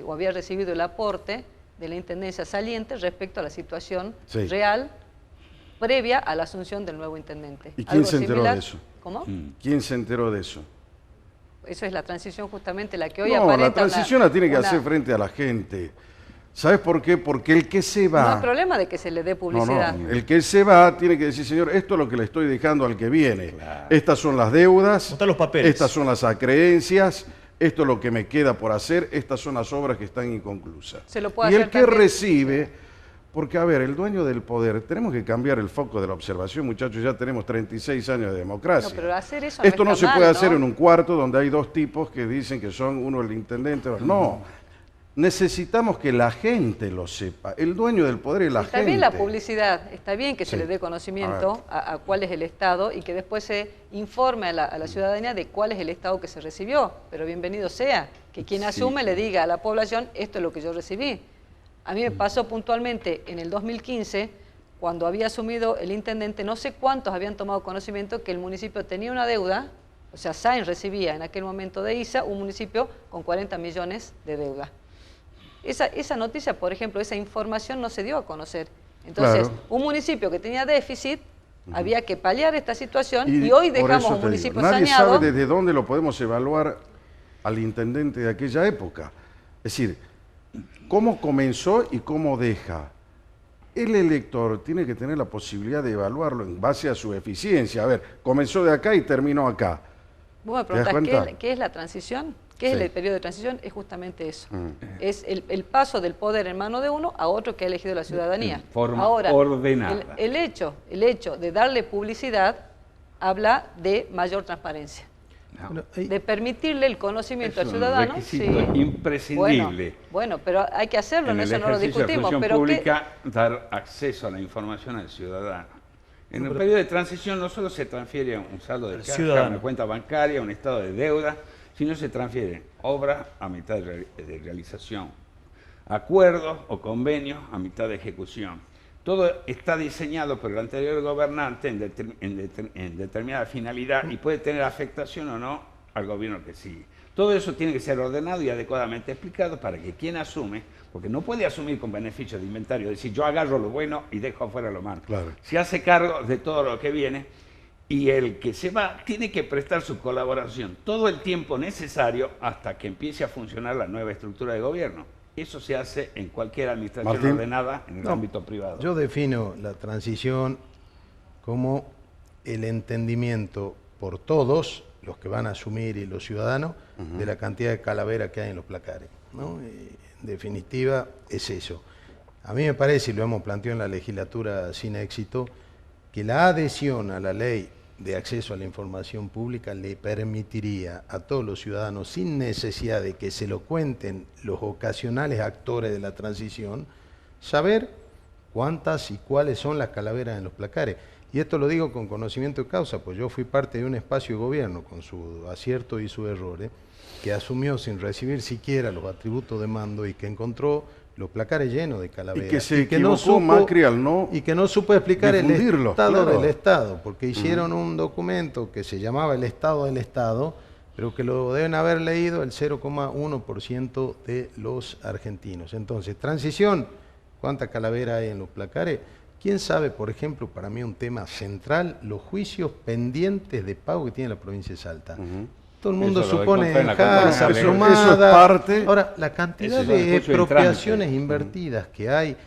S3: o había recibido el aporte de la intendencia saliente respecto a la situación real previa a la asunción del nuevo intendente.
S1: ¿Y quién se enteró de eso?
S3: ¿Cómo?
S1: ¿Quién se enteró de eso?
S3: Eso es la transición justamente la que hoy
S1: No,
S3: aparenta
S1: la transición la tiene que
S3: una-
S1: hacer frente a la gente. ¿Sabes por qué? Porque el que se va...
S3: No hay problema de que se le dé publicidad.
S1: No, el que se va tiene que decir, señor, esto es lo que le estoy dejando al que viene.
S5: Claro.
S1: Estas son las deudas,
S2: Montar los papeles.
S1: estas son las acreencias, esto es lo que me queda por hacer, estas son las obras que están inconclusas.
S3: Se lo puede
S1: Y
S3: hacer
S1: el que
S3: también.
S1: recibe, porque a ver, el dueño del poder, tenemos que cambiar el foco de la observación, muchachos, ya tenemos 36 años de democracia.
S3: No, pero hacer eso
S1: Esto no
S3: está
S1: se
S3: mal,
S1: puede
S3: ¿no?
S1: hacer en un cuarto donde hay 2 tipos que dicen que son uno el intendente, no. Necesitamos que la gente lo sepa. El dueño del poder es la gente.
S3: Está bien la publicidad, está bien que se
S1: Sí.
S3: le dé conocimiento a cuál es el Estado y que después se informe a la ciudadanía de cuál es el Estado que se recibió. Pero bienvenido sea, que quien asume le diga a la población, esto es lo que yo recibí. A mí me pasó puntualmente en el 2015, cuando había asumido el intendente, no sé cuántos habían tomado conocimiento que el municipio tenía una deuda, o sea, Sáenz recibía en aquel momento de ISA un municipio con 40 millones de deuda. Esa noticia, por ejemplo, esa información no se dio a conocer. Entonces,
S1: Claro.
S3: un municipio que tenía déficit, había que paliar esta situación y,
S1: por
S3: hoy
S1: eso
S3: dejamos
S1: te
S3: un
S1: digo,
S3: municipio
S1: nadie
S3: saneado.
S1: sabe desde dónde lo podemos evaluar al intendente de aquella época. Es decir, cómo comenzó y cómo deja. El elector tiene que tener la posibilidad de evaluarlo en base a su eficiencia. A ver, comenzó de acá y terminó acá.
S3: Vos me
S1: ¿Te das
S3: preguntás,
S1: cuenta?
S3: ¿qué es la transición? ¿Qué es
S1: Sí.
S3: el periodo de transición? Es justamente eso. Es el paso del poder en mano de uno a otro que ha elegido la ciudadanía.
S5: En forma
S3: Ahora,
S5: ordenada.
S3: El hecho de darle publicidad habla de mayor transparencia.
S5: No.
S4: Bueno, hay-
S3: De permitirle el conocimiento
S5: Es
S3: al
S5: un
S3: ciudadano.
S5: requisito imprescindible.
S3: Bueno, pero hay que hacerlo,
S5: En
S3: no,
S5: el
S3: eso no lo
S5: ejercicio de
S3: discutimos.
S5: función
S3: Pero
S5: pública, dar acceso a la información al ciudadano. En el periodo de transición no solo se transfiere un saldo de
S2: Al
S5: caja,
S2: ciudadano.
S5: una cuenta bancaria, un estado de deuda, sino se transfieren obras a mitad de realización, acuerdos o convenios a mitad de ejecución. Todo está diseñado por el anterior gobernante en determinada finalidad y puede tener afectación o no al gobierno que sigue. Todo eso tiene que ser ordenado y adecuadamente explicado para que quien asume, porque no puede asumir con beneficio de inventario, decir yo agarro lo bueno y dejo afuera lo malo.
S1: Claro.
S5: Se hace cargo de todo lo que viene y el que se va tiene que prestar su colaboración todo el tiempo necesario hasta que empiece a funcionar la nueva estructura de gobierno. Eso se hace en cualquier administración
S1: Martín.
S5: ordenada en el ámbito privado.
S4: Yo defino la transición como el entendimiento por todos los que van a asumir y los ciudadanos de la cantidad de calaveras que hay en los placares, ¿no? En definitiva es eso. A mí me parece, y lo hemos planteado en la legislatura sin éxito, que la adhesión a la ley de acceso a la información pública le permitiría a todos los ciudadanos, sin necesidad de que se lo cuenten los ocasionales actores de la transición, saber cuántas y cuáles son las calaveras en los placares. Y esto lo digo con conocimiento de causa, pues yo fui parte de un espacio de gobierno con su acierto y sus errores, que asumió sin recibir siquiera los atributos de mando y que encontró los placares llenos de calaveras.
S1: Y que se equivocó Macri al no
S4: y que no supo explicar el
S1: difundirlos,
S4: estado
S1: claro.
S4: del Estado, porque hicieron un documento que se llamaba el Estado del Estado, pero que lo deben haber leído el 0,1% de los argentinos. Entonces, transición, ¿cuánta calavera hay en los placares? ¿Quién sabe, por ejemplo, para mí un tema central, los juicios pendientes de pago que tiene la provincia de Salta? Todo el mundo
S5: Eso lo
S4: supone
S5: encontré en la
S4: casa,
S5: Contraloría.
S4: plomada.
S1: Eso es parte.
S4: Ahora, la cantidad
S5: Ese es el
S4: de
S5: juicio en
S4: expropiaciones
S5: trámite.
S4: invertidas que hay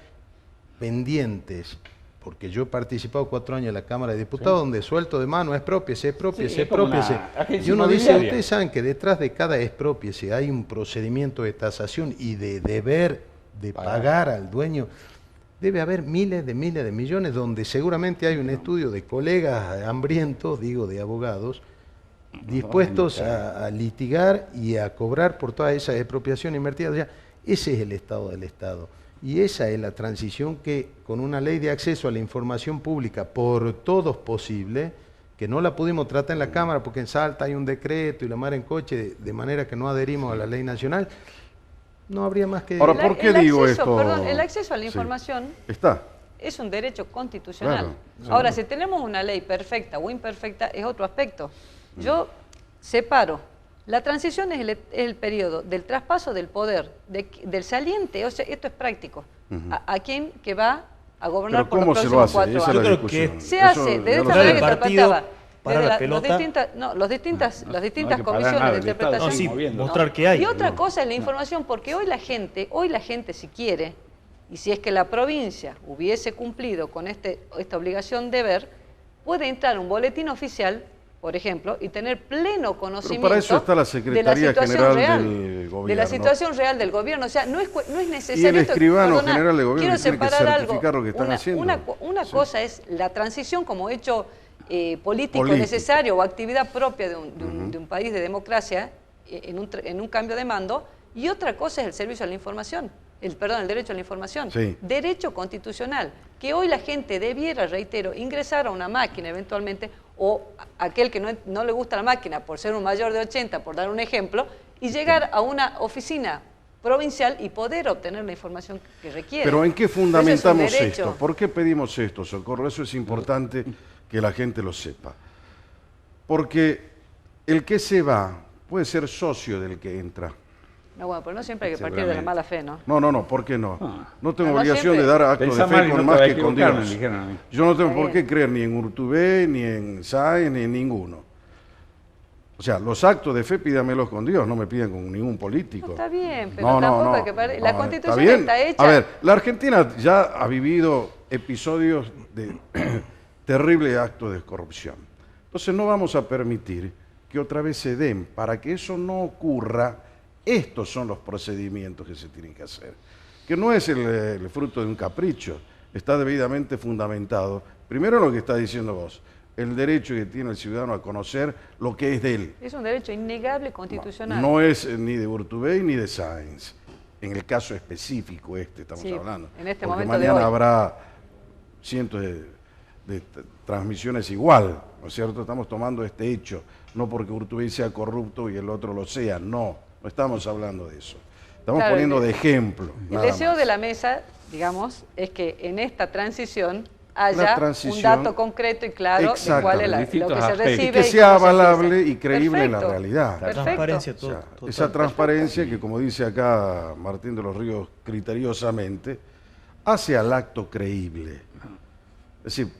S4: pendientes, porque yo he participado 4 años en la Cámara de Diputados, donde suelto de mano, expropiese,
S5: Sí, es como una agencia
S4: Y uno dice,
S5: inmobiliaria.
S4: ustedes saben que detrás de cada expropiese hay un procedimiento de tasación y de deber de pagar al dueño. Debe haber miles de millones, donde seguramente hay un estudio de colegas hambrientos, digo, de abogados, dispuestos a litigar y a cobrar por todas esas expropiaciones invertidas. O sea, ese es el estado del Estado. Y esa es la transición que, con una ley de acceso a la información pública por todos posible, que no la pudimos tratar en la Cámara porque en Salta hay un decreto y la mar en coche, de manera que no adherimos a la ley nacional, no habría más que...
S1: Ahora, ¿por qué digo esto?
S3: Perdón, el acceso a la
S1: Sí.
S3: información
S1: Está.
S3: es un derecho constitucional.
S1: Claro,
S3: Ahora, si tenemos una ley perfecta o imperfecta, es otro aspecto. Yo separo. La transición es el periodo del traspaso del poder, del saliente, o sea, esto es práctico, a quien que va a gobernar
S1: Pero
S3: por los
S1: ¿cómo se lo
S3: próximos
S1: hace?
S3: 4
S1: Esa es
S3: años.
S1: la
S2: Yo creo que
S1: discusión.
S3: Se
S1: Eso
S3: hace,
S1: ya
S3: de esta
S1: lo
S3: manera que
S2: el
S3: te
S2: partido
S3: planteaba.
S2: para
S3: desde
S2: la
S3: las
S2: pelota.
S3: distintas
S5: no hay que parar
S3: comisiones
S5: nada,
S3: de
S5: el Estado
S3: interpretación.
S2: No, sí,
S5: moviendo.
S2: mostrar que hay.
S3: Y otra cosa es la información, porque hoy la gente si quiere, y si es que la provincia hubiese cumplido con esta obligación de ver, puede entrar un boletín oficial, por ejemplo, y tener pleno conocimiento
S1: para eso está la
S3: de la
S1: Secretaría
S3: situación
S1: General
S3: real,
S1: del
S3: de la
S1: Gobierno.
S3: situación real del gobierno. O sea, no es necesario...
S1: Y el
S3: esto-
S1: escribano
S3: perdona,
S1: general de gobierno
S3: quiero
S1: tiene que
S3: separar
S1: certificar lo que están haciendo.
S3: Una
S1: Sí.
S3: cosa es la transición como hecho político
S1: Político.
S3: necesario o actividad propia de un país de democracia en un cambio de mando, y otra cosa es el servicio a la información, el derecho a la información,
S1: Sí.
S3: derecho constitucional, que hoy la gente debiera, reitero, ingresar a una máquina eventualmente, o aquel que no le gusta la máquina por ser un mayor de 80, por dar un ejemplo, y llegar a una oficina provincial y poder obtener la información que requiere.
S1: Pero ¿en qué
S3: Eso es un
S1: fundamentamos
S3: derecho.
S1: esto? ¿Por qué pedimos esto, Socorro? Eso es importante que la gente lo sepa. Porque el que se va puede ser socio del que entra.
S3: No, bueno, pero no siempre hay que partir de la mala fe, ¿no?
S1: No, ¿por qué no? No tengo
S3: No
S1: obligación
S3: siempre.
S1: de dar acto
S5: Pensá
S1: de
S5: mal
S1: fe
S5: y
S1: con
S5: no te
S1: más
S5: vas a
S1: que con
S5: equivocar, me
S1: Dios.
S5: dijeron a mí.
S1: Yo no tengo
S3: Está
S1: por qué
S3: bien.
S1: creer ni en Urtubey, ni en Sáenz, ni en ninguno. O sea, los actos de fe pídamelos con Dios, no me piden con ningún político.
S3: No, está bien, pero tampoco hay que perder. La Constitución
S1: bien.
S3: está hecha.
S1: A ver, la Argentina ya ha vivido episodios de terribles actos de corrupción. Entonces no vamos a permitir que otra vez se den. Para que eso no ocurra, estos son los procedimientos que se tienen que hacer. Que no es el fruto de un capricho, está debidamente fundamentado. Primero lo que está diciendo vos, el derecho que tiene el ciudadano a conocer lo que es de él.
S3: Es un derecho innegable constitucional.
S1: No es ni de Urtubey ni de Sáenz. En el caso específico estamos
S3: Sí,
S1: hablando.
S3: en este
S1: Porque
S3: momento de
S1: mañana
S3: hoy.
S1: habrá cientos de transmisiones igual, ¿no es cierto? Estamos tomando este hecho, no porque Urtubey sea corrupto y el otro lo sea, no estamos hablando de eso. Estamos
S3: Claro,
S1: poniendo de ejemplo.
S3: El
S1: nada
S3: deseo
S1: más.
S3: de la mesa, digamos, es que en esta transición
S1: La
S3: haya
S1: transición,
S3: un dato concreto y claro de cuál es lo que
S5: Distintos
S3: se
S5: aspectos.
S3: recibe.
S1: Y que
S3: y
S1: sea
S3: cómo se
S1: avalable
S3: utiliza.
S1: y creíble en la
S3: Perfecto.
S1: realidad.
S2: La
S3: Perfecto.
S2: transparencia,
S1: O sea,
S2: total.
S1: esa transparencia que, como dice acá Martín de los Ríos criteriosamente, hace al acto creíble. Es decir,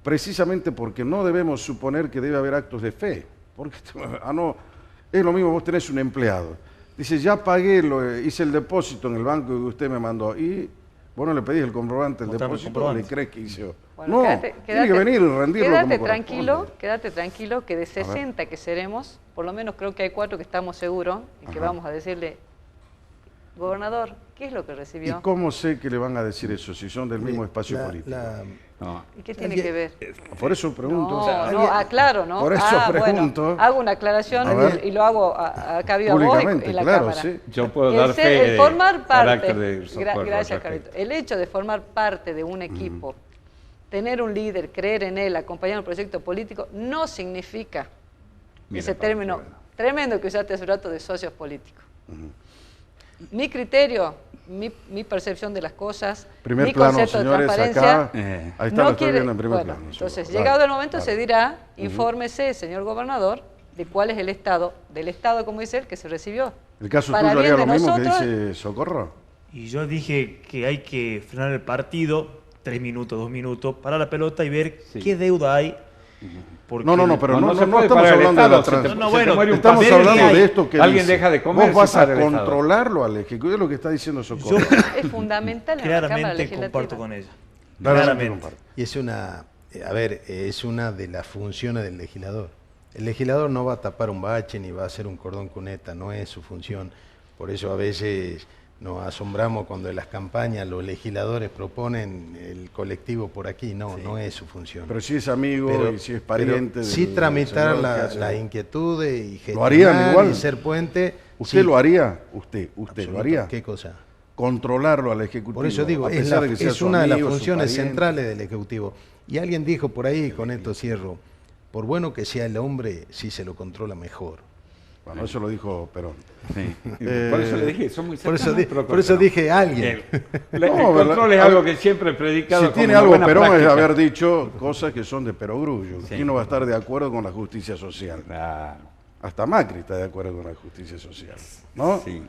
S1: precisamente porque no debemos suponer que debe haber actos de fe. Porque, no, es lo mismo, vos tenés un empleado. Dice, ya pagué, hice el depósito en el banco que usted me mandó. Y vos no le pedís el comprobante del
S2: Mostrame el
S1: depósito,
S2: comprobante.
S1: ¿le crees que hizo?
S3: Bueno,
S1: No, tiene que venir y rendirlo como corresponde.
S3: Quédate tranquilo que de 60 que seremos, por lo menos creo que hay 4 que estamos seguros y que
S1: Ajá.
S3: vamos a decirle, gobernador, ¿qué es lo que
S1: ¿Y
S3: recibió?
S1: cómo sé que le van a decir eso si son del mismo espacio político?
S5: No.
S3: ¿Y qué tiene que ver?
S1: Por eso pregunto.
S3: No, aclaro, ¿no?
S1: Por eso pregunto.
S3: Bueno, hago una aclaración
S1: A ver.
S3: y lo hago acá viva voz
S1: Públicamente,
S3: en la
S1: claro,
S3: cámara.
S1: sí.
S5: Yo puedo dar fe
S3: El
S5: de
S3: formar parte,
S5: carácter de socorro
S3: gracias
S5: al
S3: Carlito,
S5: respecto.
S3: el hecho de formar parte de un equipo, tener un líder, creer en él, acompañar un proyecto político, no significa
S5: Mira,
S3: ese
S5: Pablo,
S3: término
S5: bueno.
S3: tremendo que usaste hace un rato de socios políticos. Mi criterio, mi percepción de las cosas,
S1: Primer
S3: mi
S1: plano,
S3: concepto de
S1: señores,
S3: transparencia,
S1: acá. Ahí está, lo estoy viendo en primer
S3: bueno,
S1: plano.
S3: entonces,
S1: Dale,
S3: llegado el momento
S1: dale.
S3: se dirá, infórmese, señor gobernador, de cuál es el estado, del estado, como dice él, que se recibió.
S1: ¿El caso
S3: Para
S1: tuyo haría
S3: bien
S1: lo
S3: de
S1: mismo que
S3: nosotros,
S1: dice Socorro?
S2: Y yo dije que hay que frenar el partido, 3 minutos, 2 minutos, parar la pelota y ver
S5: Sí.
S2: qué deuda hay. Porque
S1: No, pero no
S5: se puede
S1: estamos
S5: parar el
S1: hablando de la
S5: Estado, se te-
S1: trans-
S2: No,
S5: se te
S2: bueno,
S5: muere un
S1: Estamos
S2: ver
S5: paciente,
S2: qué
S1: hablando
S2: hay.
S1: de esto que
S5: alguien
S1: dice.
S5: deja de comer.
S1: Vos vas
S5: se
S1: a
S5: para el Estado.
S1: controlarlo al Ejecutivo, es lo que está diciendo Socorro.
S2: Yo
S3: es fundamental en la Cámara
S2: claramente
S3: Legislativa.
S2: comparto con ella.
S1: Claramente
S2: Claramente.
S1: comparto.
S4: Y es es una de las funciones del legislador. El legislador no va a tapar un bache ni va a hacer un cordón cuneta, no es su función. Por eso a veces nos asombramos cuando en las campañas los legisladores proponen el colectivo por aquí, no es su función.
S1: Pero si es amigo y si es pariente.
S4: pero sí
S1: del
S4: tramitar
S1: señor que hace-
S4: las inquietudes y
S1: ¿Lo harían
S4: gestionar
S1: igual?
S4: y ser puente.
S1: ¿Usted
S4: sí,
S1: lo haría? ¿Usted lo
S4: absoluto.
S1: haría?
S4: ¿Qué cosa?
S1: Controlarlo al Ejecutivo.
S4: Por eso digo,
S1: a
S4: es,
S1: pesar de que sea su
S4: una de las
S1: amigo, su
S4: funciones
S1: pariente.
S4: centrales del Ejecutivo. Y alguien dijo por ahí, con esto cierro, por bueno que sea el hombre, sí se lo controla mejor.
S1: Bueno, eso lo dijo Perón.
S5: Sí. Por eso le dije, son muy
S4: Por eso,
S5: cercanos, pero
S4: por eso
S5: no.
S4: dije alguien.
S5: El
S1: No,
S5: control es algo que siempre he predicado.
S1: Si
S5: como
S1: tiene
S5: una
S1: algo
S5: buena
S1: Perón es
S5: práctica.
S1: haber dicho cosas que son de perogrullo.
S5: Sí.
S1: ¿Quién no va a estar de acuerdo con la justicia social?
S5: Claro,
S1: Hasta Macri está de acuerdo con la justicia social. ¿No?
S5: sí.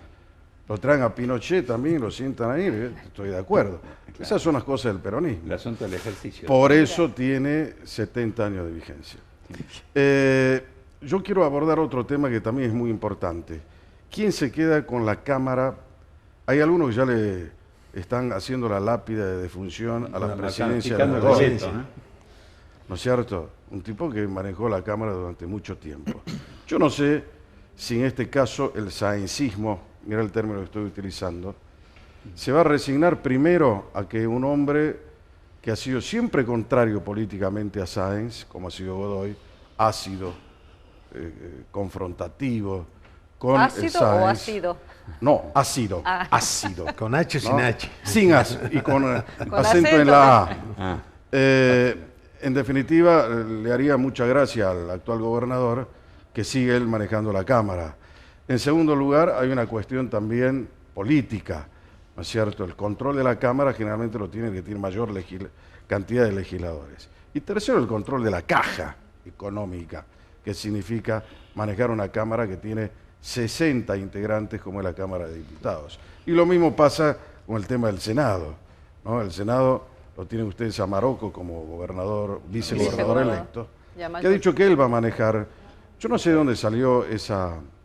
S1: Lo traen a Pinochet también, lo sientan ahí, estoy de acuerdo. Esas son las cosas del peronismo.
S5: El asunto del ejercicio.
S1: Por eso tiene 70 años de vigencia. Yo quiero abordar otro tema que también es muy importante. ¿Quién se queda con la Cámara? Hay algunos que ya le están haciendo la lápida de defunción a la presidencia de
S5: Picando
S1: la
S5: el
S1: República.
S5: boleto, ¿no?
S1: ¿No es cierto? Un tipo que manejó la Cámara durante mucho tiempo. Yo no sé si en este caso el saencismo, mira el término que estoy utilizando, se va a resignar primero a que un hombre que ha sido siempre contrario políticamente a Sáenz, como ha sido Godoy, ácido, confrontativo con el
S3: ¿Ácido o
S1: Sáenz.
S3: ácido?
S1: No, ácido,
S3: Ah.
S1: ácido.
S4: Con H o sin
S1: ¿no?
S4: H.
S1: Sin H y con,
S3: Con
S1: acento en
S3: acento.
S1: la A.
S5: Ah,
S1: En definitiva, le haría mucha gracia al actual gobernador que sigue él manejando la Cámara. En segundo lugar, hay una cuestión también política, ¿no es cierto? El control de la Cámara generalmente lo tiene el que tiene mayor cantidad de legisladores. Y tercero, el control de la caja económica, que significa manejar una Cámara que tiene 60 integrantes como es la Cámara de Diputados. Y lo mismo pasa con el tema del Senado, ¿no? El Senado lo tienen ustedes a Marocco como gobernador, vicegobernador
S3: Vicegobernador.
S1: electo,
S3: Y a
S1: que ha dicho que él va a manejar. Yo no sé de dónde salió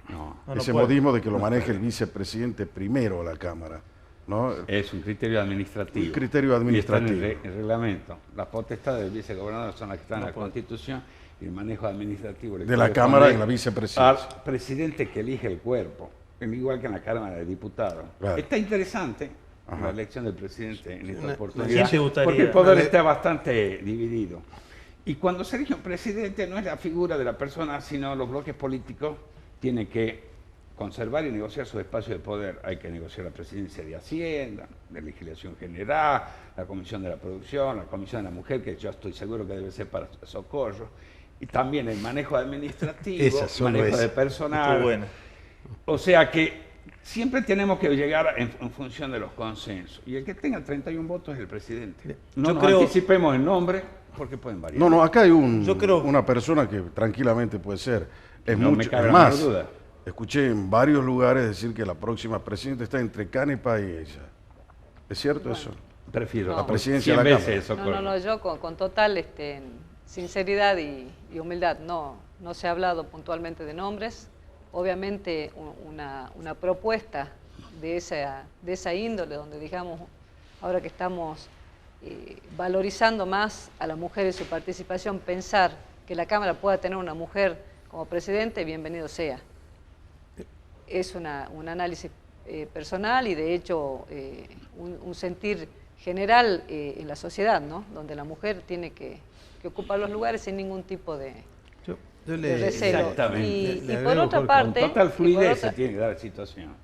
S5: no.
S1: ese
S2: puede.
S1: modismo de que lo maneje el vicepresidente primero la Cámara, ¿no?
S5: Es un criterio administrativo.
S1: Un criterio administrativo.
S5: Y está en el reglamento. Las potestades del vicegobernador son las que están en la Constitución y el manejo administrativo le
S1: De la
S5: corresponde
S1: Cámara y la vicepresidencia.
S5: al presidente que elige el cuerpo, igual que en la Cámara de Diputados.
S1: Claro.
S5: Está interesante
S1: Ajá.
S5: la elección del presidente en esta
S2: ¿quién
S5: oportunidad,
S2: te gustaría?
S5: porque el poder
S4: Una-
S5: está bastante dividido. Y cuando se elige un presidente no es la figura de la persona, sino los bloques políticos tienen que conservar y negociar su espacio de poder. Hay que negociar la presidencia de Hacienda, de Legislación General, la Comisión de la Producción, la Comisión de la Mujer, que yo estoy seguro que debe ser para Socorro, y también el manejo administrativo,
S4: Esa, solo
S5: manejo
S4: esa.
S5: de personal.
S2: Estuvo buena.
S5: O sea que siempre tenemos que llegar en función de los consensos. Y el que tenga 31 votos es el presidente. No
S2: Yo
S5: nos
S2: creo-
S5: anticipemos el nombre, porque pueden variar.
S1: No, acá hay
S2: Yo creo-
S1: una persona que tranquilamente puede ser. Es
S5: No me
S1: mucho,
S5: cabe
S1: es
S5: la
S1: más,
S5: menor duda.
S1: escuché en varios lugares decir que la próxima presidenta está entre Canepa y ella. ¿Es cierto eso?
S5: Prefiero
S3: No.
S1: La presidencia
S5: 100
S1: de la
S5: veces eso.
S3: No, yo con total sinceridad y humildad, no se ha hablado puntualmente de nombres. Obviamente una propuesta de esa índole, donde digamos, ahora que estamos valorizando más a la mujer y su participación, pensar que la Cámara pueda tener una mujer como presidente, bienvenido sea. Es un análisis personal y de hecho un sentir general en la sociedad, ¿no? Donde la mujer tiene que ocupar los lugares sin ningún tipo de recelo.
S5: Exactamente.
S3: Y
S4: Le
S3: por
S4: agrego,
S3: otra
S4: Jorge,
S3: parte,
S5: Con total
S3: y por
S5: fluidez
S3: otra-
S5: se tiene que dar la situación.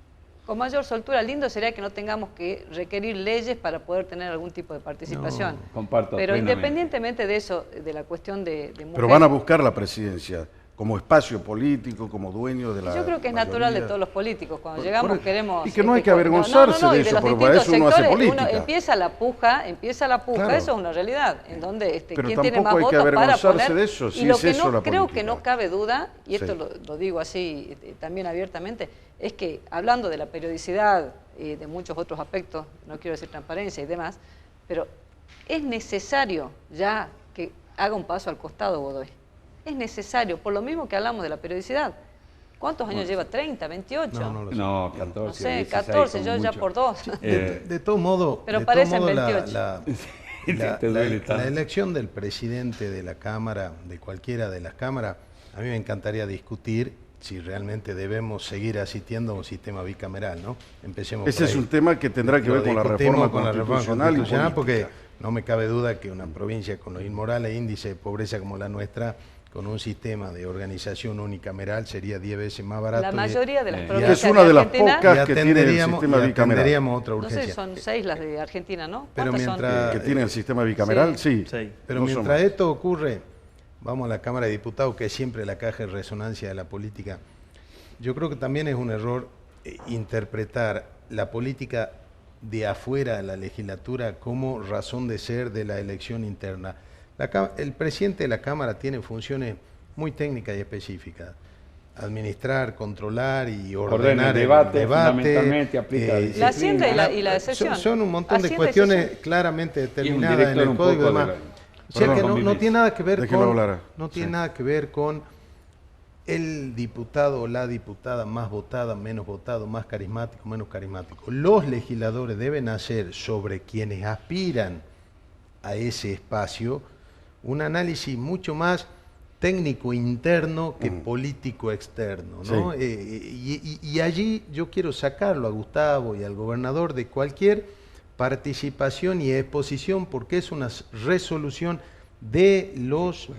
S3: con mayor soltura, lindo sería que no tengamos que requerir leyes para poder tener algún tipo de participación.
S5: No, comparto
S3: Pero
S5: plenamente.
S3: independientemente de eso, de la cuestión de mujer,
S1: Pero van a buscar la presidencia como espacio político, como dueño de la
S3: yo creo que es natural de
S1: mayoría.
S3: todos los políticos. Cuando
S1: Por-
S3: llegamos
S1: por-
S3: queremos...
S1: y que no hay que
S3: no,
S1: avergonzarse de
S3: y
S1: eso,
S3: los
S1: porque para
S3: distintos
S1: eso uno hace
S3: sectores,
S1: política.
S3: empieza la puja,
S1: Claro.
S3: eso es una realidad, en donde
S1: Pero
S3: quién tiene más
S1: tampoco hay que
S3: votos para
S1: avergonzarse
S3: poner...
S1: de eso, sí
S3: y lo
S1: es
S3: que
S1: eso
S3: no
S1: la
S3: creo
S1: política.
S3: que no cabe duda, y esto
S1: Sí.
S3: lo digo así también abiertamente, es que hablando de la periodicidad y de muchos otros aspectos, no quiero decir transparencia y demás, pero es necesario ya que haga un paso al costado Godoy. Es necesario, por lo mismo que hablamos de la periodicidad. ¿Cuántos años lleva? ¿30, 28?
S4: No lo sé.
S5: No, 14.
S3: No sé,
S5: 16
S3: 14,
S5: como
S3: yo ya
S5: mucho.
S3: por 2.
S4: De todo modo,
S3: Pero
S4: de todo
S3: parecen
S4: modo,
S3: 28.
S5: Te duele tanto.
S4: la elección del presidente de la Cámara, de cualquiera de las cámaras, a mí me encantaría discutir si realmente debemos seguir asistiendo a un sistema bicameral, ¿no? Empecemos
S1: Ese
S4: por
S1: es
S4: ahí.
S1: un tema que tendrá que
S4: Lo
S1: ver con la
S4: discutimos
S1: reforma
S4: con la
S1: constitucional, y política.
S4: porque no me cabe duda que una provincia con los inmorales índices de pobreza como la nuestra, con un sistema de organización unicameral, sería 10 veces más barato.
S3: La mayoría de las
S5: Que
S3: provincias
S1: es una de las
S3: Argentina,
S1: pocas que tiene el
S4: atenderíamos,
S1: sistema
S4: y
S1: bicameral.
S4: atenderíamos otra
S3: no sé,
S4: urgencia.
S3: son 6 las de Argentina, ¿no?
S4: Pero
S3: ¿Cuántas
S4: mientras-
S1: Que tiene el sistema bicameral, sí.
S2: Sí.
S4: Pero
S1: No
S4: mientras
S1: somos.
S4: esto ocurre, vamos a la Cámara de Diputados, que es siempre la caja de resonancia de la política. Yo creo que también es un error interpretar la política de afuera de la legislatura como razón de ser de la elección interna. El presidente de la Cámara tiene funciones muy técnicas y específicas. Administrar, controlar y
S5: Ordena
S4: ordenar
S5: el debate, fundamentalmente, aplica la disciplina.
S3: La Hacienda y la excepción.
S4: Son un montón de
S3: Hacienda y
S4: cuestiones
S3: excepción.
S4: claramente
S5: Y un
S4: determinadas en
S5: director
S4: el
S5: un
S4: código
S5: poco
S4: de
S5: de
S4: demás.
S5: la-
S4: O sea que
S5: Perdón,
S4: no tiene nada que ver
S1: Déjelo
S4: con
S1: hablar.
S4: no tiene
S1: Sí.
S4: nada que ver con el diputado o la diputada más votada, menos votado, más carismático, menos carismático. Los legisladores deben hacer sobre quienes aspiran a ese espacio un análisis mucho más técnico interno que político externo, ¿no? Y allí yo quiero sacarlo a Gustavo y al gobernador de cualquier participación y exposición, porque es una resolución de los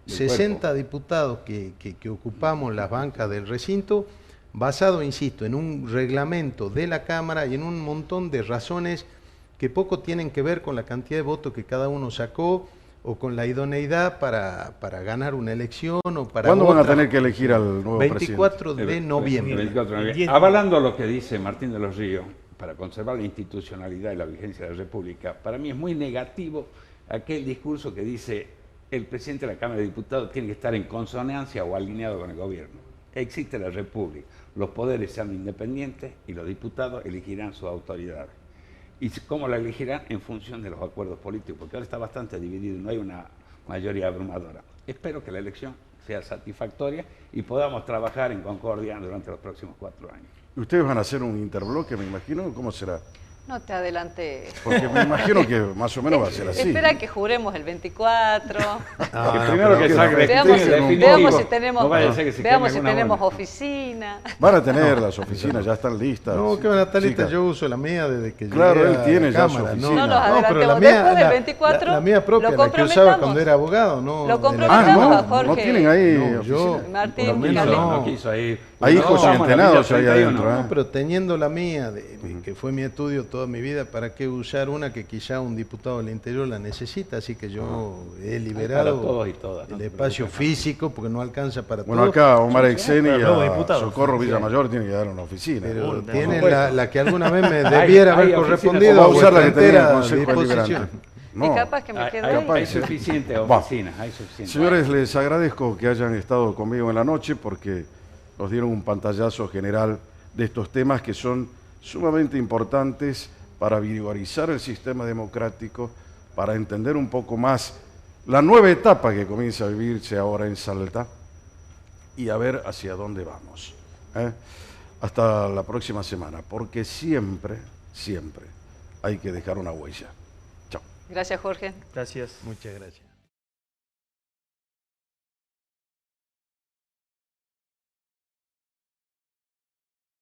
S5: del
S4: 60
S5: cuerpo.
S4: diputados que ocupamos las bancas del recinto, basado, insisto, en un reglamento de la Cámara y en un montón de razones que poco tienen que ver con la cantidad de votos que cada uno sacó o con la idoneidad para ganar una elección o para
S1: ¿Cuándo van a
S4: otra.
S1: tener que elegir al nuevo
S4: 24
S1: presidente?
S4: de noviembre.
S5: El 24 de noviembre.
S2: Diez-
S5: Avalando lo que dice Martín de los Ríos, para conservar la institucionalidad y la vigencia de la República, para mí es muy negativo aquel discurso que dice el presidente de la Cámara de Diputados tiene que estar en consonancia o alineado con el gobierno. Existe la República, los poderes sean independientes y los diputados elegirán sus autoridades. ¿Y cómo la elegirán? En función de los acuerdos políticos, porque ahora está bastante dividido, no hay una mayoría abrumadora. Espero que la elección sea satisfactoria y podamos trabajar en concordia durante los próximos 4 años.
S1: ¿Ustedes van a hacer un interbloque, me imagino? ¿Cómo será?
S3: No te adelantes.
S1: Porque me imagino que más o menos va a ser así.
S3: Espera que juremos el 24.
S4: Ah,
S5: Que primero que
S1: pero
S5: salga
S3: veamos,
S5: el definitivo,
S3: veamos si tenemos,
S5: no vaya a ser que se
S3: veamos si
S5: queme una
S3: tenemos
S5: bola.
S3: oficina.
S1: Van a tener las oficinas, ya están listas.
S4: No, que van a estar listas,
S1: Chicas,
S4: yo uso la mía desde que
S1: Claro,
S4: llegué
S1: él
S4: a la
S1: tiene ya su
S4: Cámara,
S1: oficina.
S3: No nos
S1: No,
S4: pero
S3: adelantemos.
S4: la mía,
S3: Después del 24
S4: la mía propia,
S3: lo
S4: la que usaba
S3: comprometamos.
S4: cuando era abogado, ¿no?
S3: Lo
S4: de la-
S3: comprometamos a
S1: no,
S3: Jorge.
S1: no tienen ahí
S4: No, yo-
S1: oficina.
S3: Martín,
S4: por lo menos
S3: Carlito.
S4: no.
S5: No quiso ir.
S1: Hay hijos y
S5: Estamos en la
S1: entrenados
S5: Villa
S1: ahí
S5: 31.
S1: adentro, ¿eh?
S4: No, pero teniendo la mía, que fue mi estudio toda mi vida, ¿para qué usar una que quizá un diputado del interior la necesita? Así que yo he liberado
S5: para todos y todas, no
S4: el
S5: te
S4: espacio
S5: preocupes.
S4: físico porque no alcanza para
S1: Bueno,
S4: todo.
S1: acá Omar Exeni y
S2: Pero nuevo
S1: a
S2: diputado.
S1: Socorro Villamayor tienen que dar una oficina.
S4: Pero
S2: Por
S4: tienen
S5: supuesto.
S4: la que alguna vez me debiera
S5: hay
S4: haber
S5: oficinas
S4: correspondido
S1: O va a
S4: a
S1: usar la que
S4: vuestra
S1: tenía el
S4: entera
S1: Consejo
S4: disposición.
S1: Deliberante.
S3: Y
S1: No.
S3: capaz que me quedo
S5: Hay,
S3: ahí.
S5: hay suficientes
S1: Va.
S5: oficinas, hay suficientes.
S1: Señores, les agradezco que hayan estado conmigo en la noche porque nos dieron un pantallazo general de estos temas que son sumamente importantes para vigorizar el sistema democrático, para entender un poco más la nueva etapa que comienza a vivirse ahora en Salta y a ver hacia dónde vamos. Hasta la próxima semana, porque siempre, siempre hay que dejar una huella. Chao.
S3: Gracias, Jorge.
S2: Gracias.
S4: Muchas gracias.